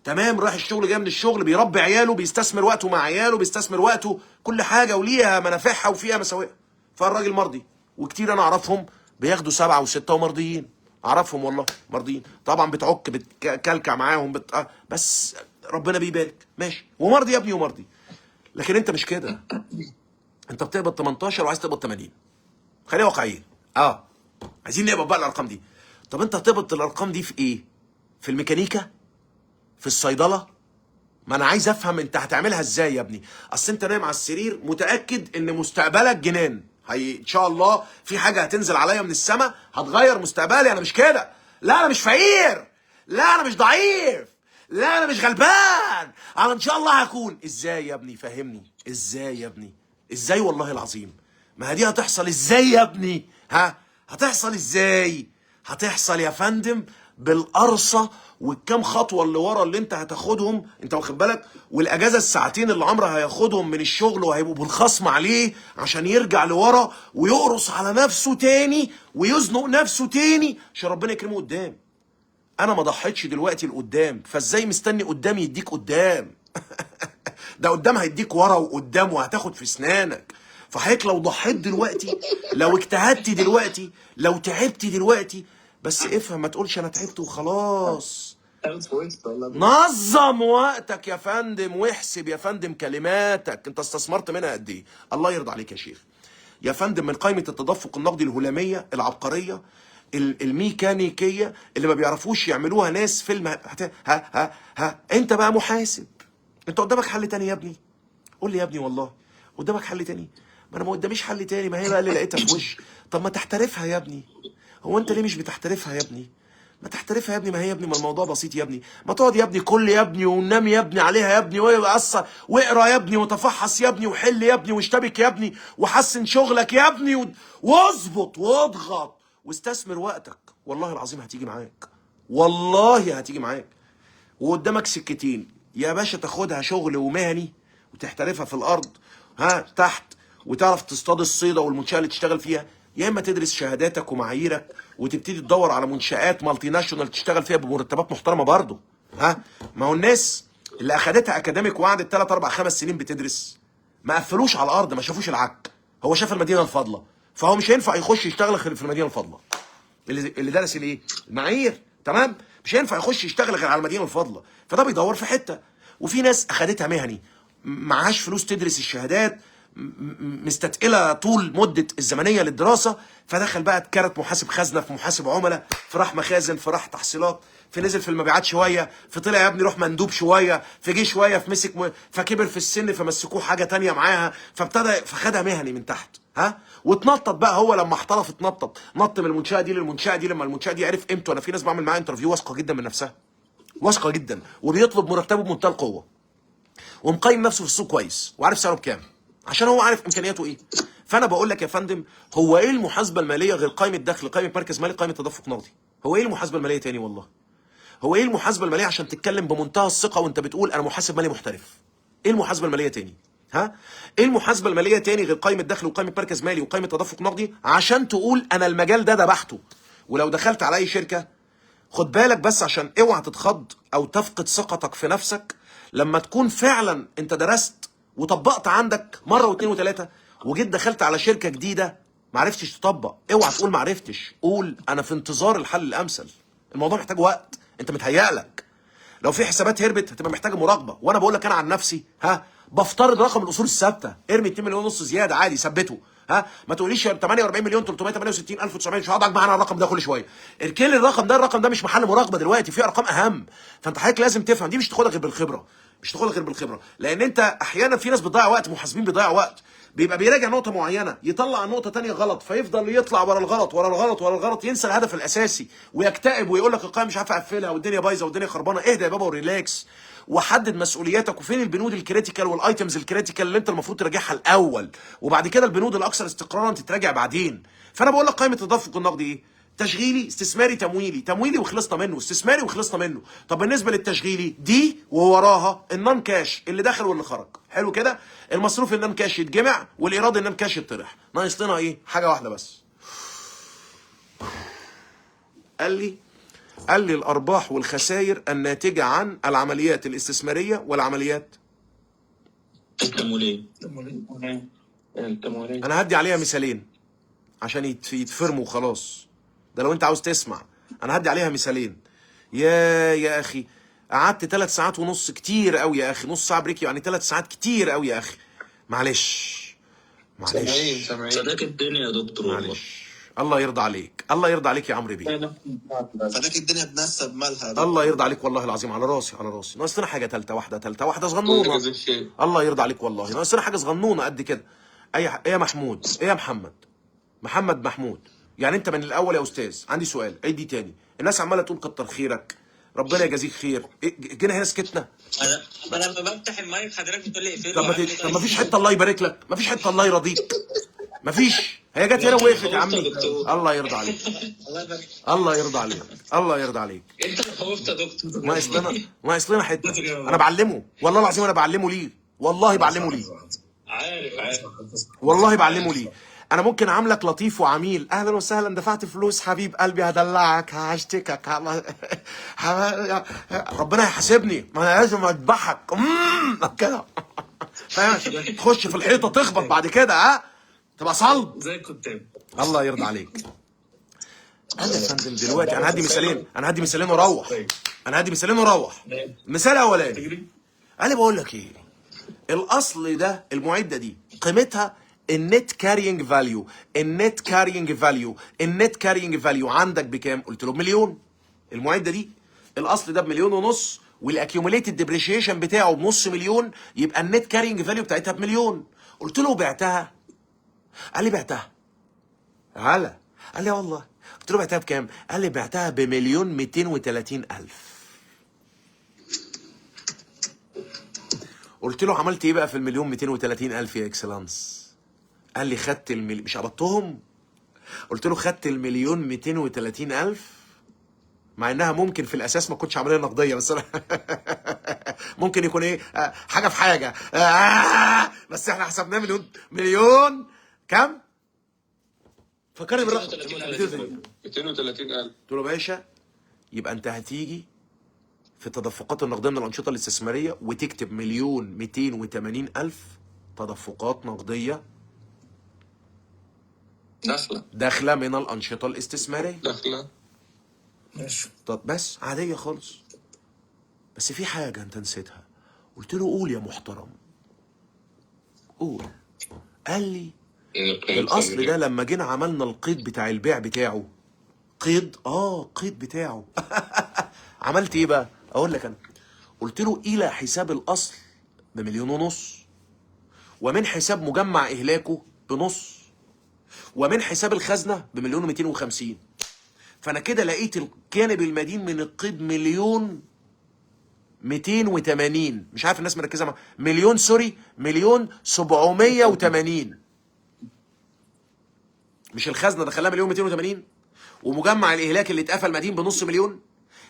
تمام، رايح الشغل جاي من الشغل، بيربي عياله، بيستثمر وقته مع عياله، بيستثمر وقته، كل حاجه وليها منافعها وفيها مساوئها. فالراجل مرضي، وكتير انا اعرفهم بياخدوا 7 و6 ومرضيين، اعرفهم والله مرضيين. طبعا بتعك بتكلكع معاهم بس ربنا بيبارك، ماشي، ومرضي يا ابني ومرضي. لكن انت مش كده، انت بتقبض 18 وعايز تقبض 80. خلينا واقعيين. عايزين نقبض بقى الارقام دي. طب انت هتقبض الارقام دي في ايه؟ في الميكانيكا؟ في الصيدله؟ ما انا عايز افهم انت هتعملها ازاي يا ابني. اصل انت نايم على السرير متاكد ان مستقبلك جنان، ان شاء الله في حاجه هتنزل عليا من السماء هتغير مستقبلي. انا مش كده، لا انا مش فقير، لا انا مش ضعيف، لا انا مش غلبان، انا ان شاء الله هكون. ازاي يا ابني؟ فهمني ازاي يا ابني، ازاي والله العظيم. ما هي دي هتحصل ازاي يا ابني؟ هتحصل ازاي؟ هتحصل يا فندم بالقرصه والكام خطوه اللي ورا اللي انت هتاخدهم، انت واخد بالك، والاجازه الساعتين اللي عمرو هياخدهم من الشغل وهيبقوا بالخصم عليه عشان يرجع لورا ويقرص على نفسه تاني ويزنق نفسه تاني عشان ربنا يكرمه قدام. انا ما ضحيتش دلوقتي لقدام، فازاي مستني قدام يديك قدام؟ ده قدام هيديك ورا وقدام وهتاخد في اسنانك. فحضرتك لو ضحيت دلوقتي، لو اجتهدت دلوقتي، لو تعبت دلوقتي، بس افهم، ما تقولش انا تعبت وخلاص. نظم وقتك يا فندم واحسب يا فندم كلماتك، انت استثمرت منها قد ايه؟ الله يرضى عليك يا شيخ. يا فندم من قائمة التدفق النقدي الهلامية العبقرية الميكانيكية اللي ما بيعرفوش يعملوها ناس في انت بقى محاسب، انت قدامك حل تاني يا ابني؟ قول لي يا ابني والله قدامك حل تاني؟ ما انا ما قداميش حل تاني، ما هي بقى اللي لقيتها في وش. طب ما تحترفها يا ابني. هو انت ليه مش بتحترفها يا ابني؟ ما تحترفها يا ابني. ما هي يا ابني، ما الموضوع بسيط يا ابني. ما تقعد يا ابني كل يا ابني ونام يا ابني عليها يا ابني ويأثر واقرا يا ابني وتفحص يا ابني وحل يا ابني واشتبك يا ابني وحسن شغلك يا ابني واظبط واضغط واستثمر وقتك. والله العظيم هتيجي معاك، والله هتيجي معاك. وقدامك سكتين يا باشا، تاخدها شغل ومهني وتحترفها في الارض تحت وتعرف تصطاد الصيده والمنشاه اللي تشتغل فيها، يا اما تدرس شهاداتك ومعاييرك وتبتدي تدور على منشآت مالتي ناشونال تشتغل فيها بمرتبات محترمه برضه. ما هو الناس اللي اخدتها اكاديميك وقعدت 3 4 5 سنين بتدرس ما قفلوش على الارض، ما شافوش العك. هو شاف المدينه الفاضله، فهو مش هينفع يخش يشتغل غير في المدينه الفاضله. اللي درس الايه؟ المعايير، تمام؟ مش هينفع يخش يشتغل غير على المدينه الفاضله، فده بيدور في حته. وفي ناس اخدتها مهني معهاش فلوس تدرس الشهادات، مستثقله طول مده الزمنيه للدراسه، فدخل بقى اتكرت محاسب خزنه، في محاسب عملاء، في راح مخازن، في راح تحصيلات، في نزل في المبيعات شويه، في طلع يا ابني روح مندوب شويه، في جه شويه، في مسك فكبر في السن فمسكوه حاجه تانية معاها، فابتدى فخدها مهني من تحت. واتنطط بقى. هو لما احترف اتنطط، نط من المنشاه دي للمنشاه دي. لما المنشاه دي عرف قيمته، انا في ناس بعمل معاها انترفيو واثقه جدا من نفسها، واثقه جدا، وبيطلب مرتبه بمنتهى القوه، ومقيم نفسه في السوق كويس وعارف سعره بكام، عشان هو عارف امكانياته ايه. فانا بقول لك يا فندم، هو ايه المحاسبه الماليه غير قائمه دخل، قائمه مركز مالي، قائمه تدفق نقدي؟ هو ايه المحاسبه الماليه تاني؟ والله هو ايه المحاسبه الماليه عشان تتكلم بمنتهى الثقه وانت بتقول انا محاسب مالي محترف؟ ايه المحاسبه الماليه تاني؟ ايه المحاسبه الماليه تاني غير قائمه دخل وقائمه مركز مالي وقائمه تدفق نقدي عشان تقول انا المجال ده ذبحته؟ ولو دخلت على اي شركه خد بالك بس، عشان اوعى تتخض او تفقد ثقتك في نفسك لما تكون فعلا انت درست وطبقت عندك مره واثنين وثلاثه، وجيت دخلت على شركه جديده ما عرفتش تطبق. اوعى تقول ما عرفتش، قول انا في انتظار الحل الامثل. الموضوع محتاج وقت، انت متهيألك. لو في حسابات هربت هتبقى محتاجه مراقبه. وانا بقول لك انا عن نفسي بفترض رقم الاصول الثابته، ارمي 2 مليون ونص زياده عادي ثبته. ما تقوليش 48 مليون 368 الف 900، مش هقعد معانا الرقم ده كل شويه. اركن لي الرقم ده مش محل مراقبه دلوقتي، في ارقام اهم. فانت حضرتك لازم تفهم دي مش تاخدها غير بالخبره، مش تاخدها غير بالخبره. لان انت احيانا في ناس بتضيع وقت، محاسبين بيضيعوا وقت، بيبقى بيراجع نقطه معينه يطلع نقطه ثانيه غلط، فيفضل يطلع ورا الغلط ورا الغلط ورا الغلط، ينسى الهدف الاساسي ويكتئب ويقول لك القائمه مش عارف اقفلها والدنيا بايظه والدنيا خربانه. اهدى يا بابا وريلاكس وحدد مسؤولياتك، وفين البنود الكريتيكال والايتمز الكريتيكال اللي انت المفروض تراجعها الاول، وبعد كده البنود الاكثر استقرارا تتراجع بعدين. فانا بقول لك قائمه التدفق النقدي ايه؟ تشغيلي، استثماري، تمويلي. تمويلي وخلصنا منه، استثماري وخلصنا منه. طب بالنسبه للتشغيلي دي ووراها النون كاش اللي داخل واللي خرج، حلو كده؟ المصروف النون كاش يتجمع والايراد النون كاش يطرح. ناقص لنا ايه؟ حاجه واحده بس. قال لي الارباح والخسائر الناتجه عن العمليات الاستثماريه والعمليات التمويلية. انا هدي عليها مثالين عشان يتفرموا وخلاص. ده لو انت عاوز تسمع، انا هدي عليها مثالين. يا اخي قعدت 3 ساعات ونص كتير قوي يا اخي، نص ساعه بريك يعني 3 ساعات كتير قوي يا اخي. معلش سامعين فداك الدنيا يا دكتور والله. معلش. الله يرضى عليك، الله يرضى عليك يا عمرو بيه. فداك الدنيا بنسب مالها. الله يرضى عليك والله العظيم، على راسي على راسي. ناقص لنا حاجه ثالثه واحده صغنونه. الله يرضى عليك والله، ناقص لنا حاجه صغنونه قد كده. ايه يا محمود؟ ايه يا محمود؟ يعني انت من الاول يا استاذ عندي سؤال، عيد دي تاني. الناس عماله تقول كتر خيرك، ربنا يجازيك خير. جينا هنا سكتنا. انا لما بفتح المايك حضرتك بتقول لي اقفله. طب ما فيش حته الله يبارك لك، ما فيش حته الله يرضيك، ما فيش. هي جت هنا ووقفت يا عمي. الله يرضى عليك، الله يرضى عليك، الله يرضى عليك. انت اللي خوفت يا دكتور. ناقص لنا حته. انا بعلمه والله العظيم، انا بعلمه ليه؟ والله بعلمه ليه؟ عارف والله بعلمه ليه؟ انا ممكن عاملك لطيف وعميل، اهلا وسهلا، دفعت فلوس حبيب قلبي، هدلعك، هشتكك، ربنا يحاسبني، ما انا لازم اذبحك كده. فاهم؟ تخش في الحيطه تخبط بعد كده تبقى صلب زي الكتاب. الله يرضى عليك. انا يا فندم دلوقتي انا هدي مثالين واروح. مثال اولاني، انا بقول لك ايه؟ الاصل ده، المعده دي قيمتها النت كارينج فاليو. النت كارينج فاليو عندك بكام؟ قلت له بمليون. المعده دي الاصل ده ب1.5 مليون، والاكيوميليتد ديبريشيشن بتاعه بنص مليون، يبقى النت كارينج فاليو بتاعتها بمليون. قلت له بعتها؟ قال لي بعتها. هلا قال لي والله. قلت له بعتها بكام؟ قال لي بعتها ب1,230,000. قلت له عملت ايه بقى في ال1,230,000 يا اكسلانس؟ قال لي خدت مش قبضتهم؟ قلت له خدت ال1,230,000 مع انها ممكن في الاساس ما كنتش عمليه نقديه، بس انا ممكن يكون ايه، حاجه في حاجه، بس احنا حسبناه مليون كام؟ فكرني بالرقم 230,000. قلت له باشا يبقى انت هتيجي في التدفقات النقديه من الانشطه الاستثماريه وتكتب 1,280,000 تدفقات نقديه داخله من الانشطه الاستثماريه. داخله ماشي. طب بس عاديه خالص. بس في حاجه انت نسيتها. قلت له قول يا محترم قول. قال لي الاصل ده لما جينا عملنا القيد بتاع البيع بتاعه، قيد قيد بتاعه عملت ايه بقى؟ اقول لك انا. قلت له الى حساب الاصل ب1,500,000، ومن حساب مجمع اهلاكه بنص، ومن حساب الخزنه ب1,250,000. فانا كده لقيت الجانب المدين من القيد 1,280,000. مش عارف الناس مركزه مع 1,780,000. مش الخزنه دخلها 1,280,000 ومجمع الاهلاك اللي اتقفل مدين بنص مليون،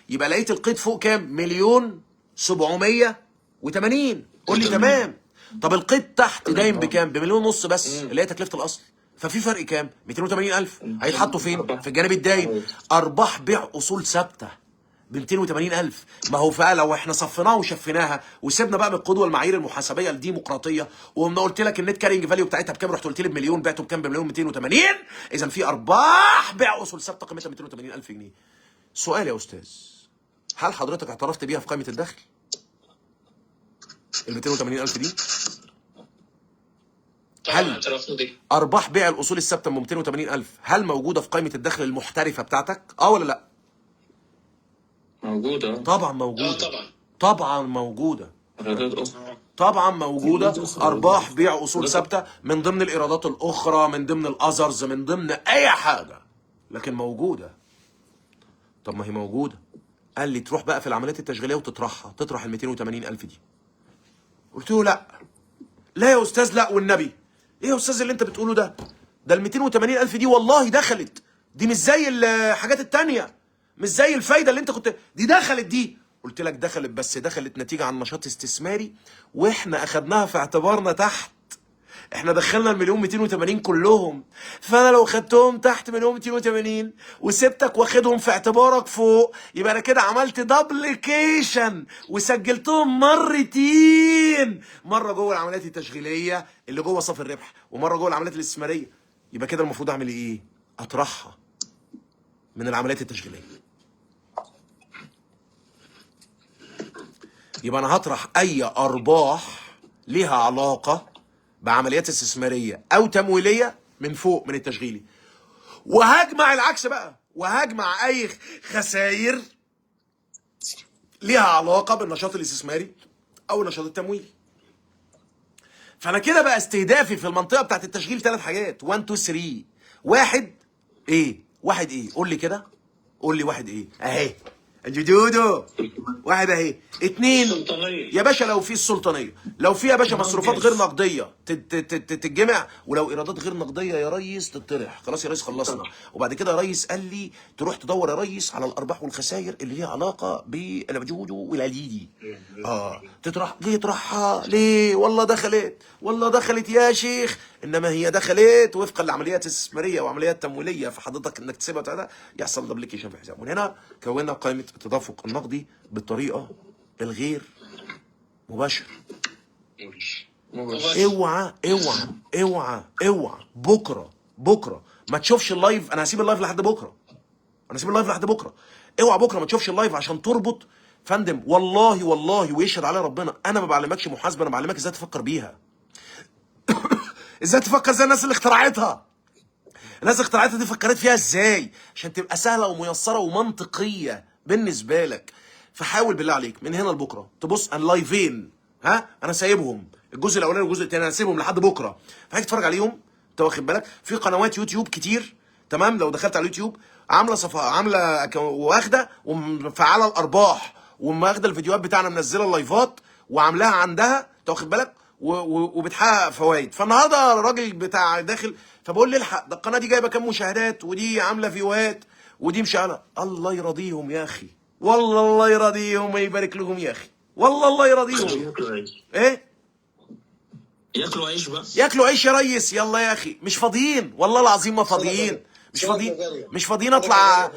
يبقى لقيت القيد فوق كام؟ 1,780,000. قول لي تمام. طب القيد تحت دايم بكام؟ ب1,500,000 بس اللي هي تكلفه الاصل. ففي فرق كام؟ 280,000. هيتحطوا فين؟ في الجانب الدايم. ارباح بيع اصول ثابته ب 280,000. ما هو فعلا لو احنا صفيناها وشفيناها وسيبنا بقى من القدوه المعايير المحاسبيه الديمقراطيه، وقمنا قلت لك النت كارينج فاليو بتاعتها بكام، رحت قلت لي بمليون، بعته بكام؟ ب1,280,000. اذا في ارباح بيع اصول ثابته قيمتها 280,000 جنيه. سؤال يا استاذ، هل حضرتك اعترفت بيها في قائمه الدخل؟ ال 280,000 دي؟ هل ارباح بيع الاصول الثابته ب 280,000 هل موجوده في قائمه الدخل المحترفه بتاعتك؟ ولا لا؟ موجودة. طبعا موجوده. طبعا موجوده. إيرادات أخرى. طبعا موجوده. ارباح بيع اصول ثابته من ضمن الايرادات الاخرى، من ضمن الاذرز، من ضمن اي حاجه، لكن موجوده. طب ما هي موجوده. قال لي تروح بقى في العمليات التشغيليه وتطرحها، تطرح ال 280,000 دي. قلت له لا يا استاذ، لا والنبي. ايه يا استاذ اللي انت بتقوله ده؟ ده ال 280,000 دي والله دخلت، دي مش زي الحاجات التانية، مش زي الفايده اللي انت كنت، دي دخلت دي. قلت لك دخلت، بس دخلت نتيجه عن نشاط استثماري واحنا اخدناها في اعتبارنا تحت. احنا دخلنا ال1,280,000 كلهم، فانا لو خدتهم تحت 1,280,000 وسبتك واخدهم في اعتبارك فوق، يبقى انا كده عملت دبليكيشن وسجلتهم مرتين، مره جوه العمليات التشغيليه اللي جوه صافي الربح، ومره جوه العمليات الاستثماريه. يبقى كده المفروض اعمل ايه؟ اطرحها من العمليات التشغيليه. يبقى انا هطرح اي ارباح ليها علاقه بعمليات استثماريه او تمويليه من فوق من التشغيلي، وهجمع العكس بقى، وهجمع اي خسائر ليها علاقه بالنشاط الاستثماري او النشاط التمويلي. فانا كده بقى استهدافي في المنطقه بتاعت التشغيل 3 حاجات، 1 2 3. واحد ايه؟ قول لي كده، قول لي واحد ايه؟ اهي جدودو واحد اهي. 2 يا باشا لو في السلطانيه، لو في يا باشا مصروفات غير نقديه تتجمع، ولو ايرادات غير نقديه يا ريس تطرح. خلاص يا ريس خلصنا. وبعد كده يا ريس قال لي تروح تدور يا ريس على الارباح والخسائر اللي ليها علاقه بالجودو والعليدي. تطرح ليه؟ تطرحها ليه؟ والله دخلت يا شيخ، انما هي دخلت وفقا لعمليات استثماريه وعمليات تمويليه، فحضرتك انك تسيبها بتاع ده يحصل دبليكيشن في الحساب. من هنا كونا قائمه التدفق النقدي بالطريقه الغير مباشره. اوعى بكره ما تشوفش اللايف. انا هسيب اللايف لحد بكره، اوعى بكره ما تشوفش اللايف عشان تربط. فندم والله ويشهد على ربنا انا ما بعلمكش محاسبه، انا بعلمك ازاي تفكر بيها. ازاي تفكر زي الناس اللي اخترعتها. الناس اللي اخترعتها دي فكرت فيها ازاي عشان تبقى سهله وميسره ومنطقيه بالنسبه لك. فحاول بالله عليك من هنا لبكره تبص انا لايفين، ها انا سايبهم الجزء الاولاني والجزء الثاني انا سايبهم لحد بكره، فهيك تتفرج عليهم. انت واخد بالك في قنوات يوتيوب كتير، تمام؟ لو دخلت على اليوتيوب عامله واخده ومفعله الارباح وماخده الفيديوهات بتاعنا منزله اللايفات وعاملاها عندها، انت واخد بالك؟ وبتحقق فوائد. فالنهارده الراجل بتاع داخل فبقول لي الحق ده القناه دي جايبه كام مشاهدات ودي عامله فيوهات ودي مشغله. الله يرضيهم يا اخي، والله الله يرضيهم ويبارك لهم يا اخي، والله الله يرضيهم. ياكلوا عيش، ايه ياكلوا عيش بقى. ياكلوا عيش يا ريس، يلا يا اخي مش فاضيين والله العظيم ما فاضيين، مش فاضيين اطلع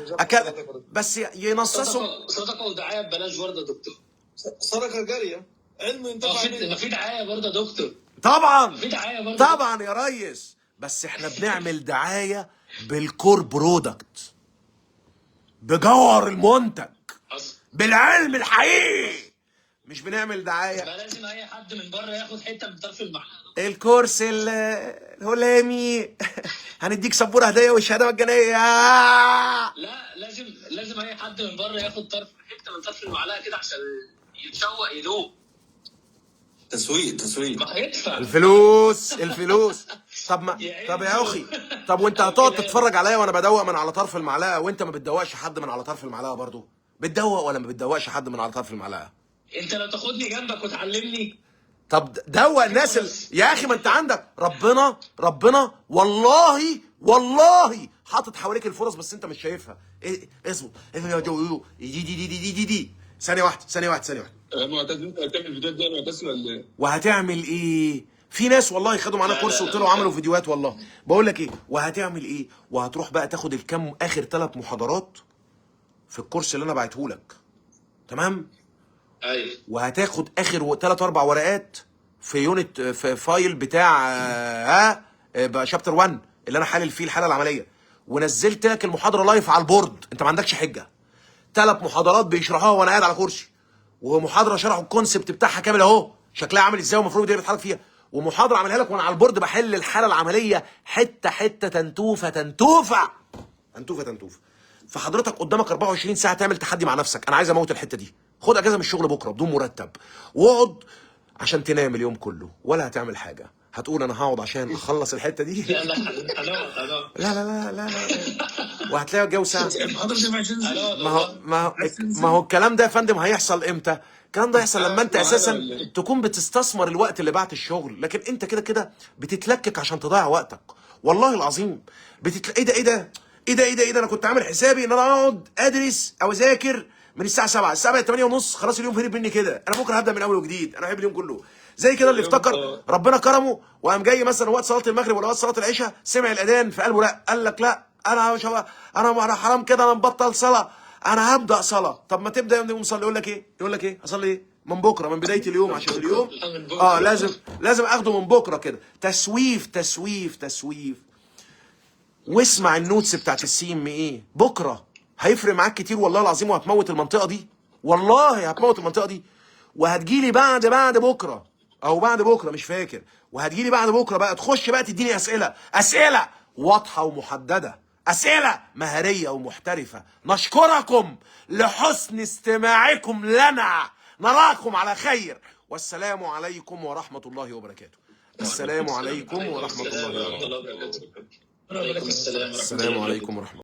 بس ينصصوا. صدقه ودعايه ببلاش برضه يا دكتور. صدقه جاريه، علم ينتفع ما في دعايه برضه يا دكتور. طبعا في دعايه برضه طبعا يا ريس، بس احنا بنعمل دعايه بالكور برودكت، بجوهر المنتج، بالعلم الحقيقي، مش بنعمل دعايه. ما لازم اي حد من بره ياخد حته من طرف المعلقه. الكورس الهلامي هنديك سبوره هديه وشهاده مجانيه. لا لازم اي حد من بره ياخد حته من طرف المعلقه كده عشان يتشوق يدوق. تسويق ما هيدفع الفلوس. طب يا اخي، طب وانت هتقعد تتفرج عليا وانا بدوق من على طرف المعلقه وانت ما بتدوقش حد من على طرف المعلقه برضو؟ بتدوق ولا ما بتدوقش حد من على طرف المعلقه؟ انت لو تاخدني جنبك وتعلمني. طب دوق الناس يا اخي، ما انت عندك ربنا والله حاطط حواليك الفرص بس انت مش شايفها. ايه اصبر دي ثانيه واحده. معتز انت هتعمل فيديوهات زي معتز ولا ايه؟ وهتعمل ايه؟ في ناس والله خدوا معانا كورس وطلعوا عملوا فيديوهات. والله بقول لك ايه، وهتعمل ايه؟ وهتروح بقى تاخد الكام اخر 3 محاضرات في الكورس اللي انا بعته لك، تمام؟ ايوه. وهتاخد اخر 3 4 ورقات في يونت، في فايل بتاع شابتر 1 اللي انا حالل فيه الحاله العمليه، ونزلت لك المحاضره لايف على البورد. انت ما عندكش حجه. 3 محاضرات بيشرحوها وانا قاعد على كرسي، ومحاضره شرحوا الكونسبت بتاعها كامل اهو، شكلها عامل ازاي والمفروض ايه بيتحرك فيها، ومحاضره عاملها لك وانا على البورد بحل الحاله العمليه حته تنتوفه. فحضرتك قدامك 24 ساعه تعمل تحدي مع نفسك. انا عايز اموت الحته دي، خد اجازه من الشغل بكره بدون مرتب واقعد عشان تنام اليوم كله ولا هتعمل حاجه. هتقول انا هقعد عشان اخلص الحته دي. لا لا وهتلاقي الجو ساعه. المحاضره دي 20 ما هو الكلام ده يا فندم هيحصل امتى؟ الكلام ده يحصل لما انت اساسا تكون بتستثمر الوقت اللي بعد الشغل، لكن انت كده بتتلكك عشان تضيع وقتك. والله العظيم ايه ده انا كنت عامل حسابي ان انا اقعد ادرس او اذاكر من الساعه 7 ل 8:30، خلاص اليوم هرب مني كده، انا بكره هبدا من اول وجديد، انا بحب اليوم كله. زي كده اللي افتكر ربنا كرمه وقام جاي مثلا وقت صلاه المغرب ولا وقت صلاه العشاء سمع الاذان في قلبه، لا قال لك لا انا حرام كده، انا مبطل صلاه، انا هبدا صلاه. طب ما تبدا يوم مصلي، يقول لك ايه اصلي ايه من بكره، من بدايه اليوم، عشان اليوم لازم اخده من بكره كده. تسويف. واسمع النوتس بتاعت السي ايه بكره، هيفرق معاك كتير والله العظيم، وهتموت المنطقه دي، والله هتموت المنطقه دي. وهتجيلي بعد بكره او بعد بكره مش فاكر، وهتجيلي بعد بكره بقى تخش بقى تديني اسئله واضحه ومحدده، اسئله مهاريه ومحترفه. نشكركم لحسن استماعكم لنا، نراكم على خير، والسلام عليكم ورحمه الله وبركاته. السلام عليكم ورحمه الله وبركاته. وعليكم السلام. السلام عليكم ورحمه الله.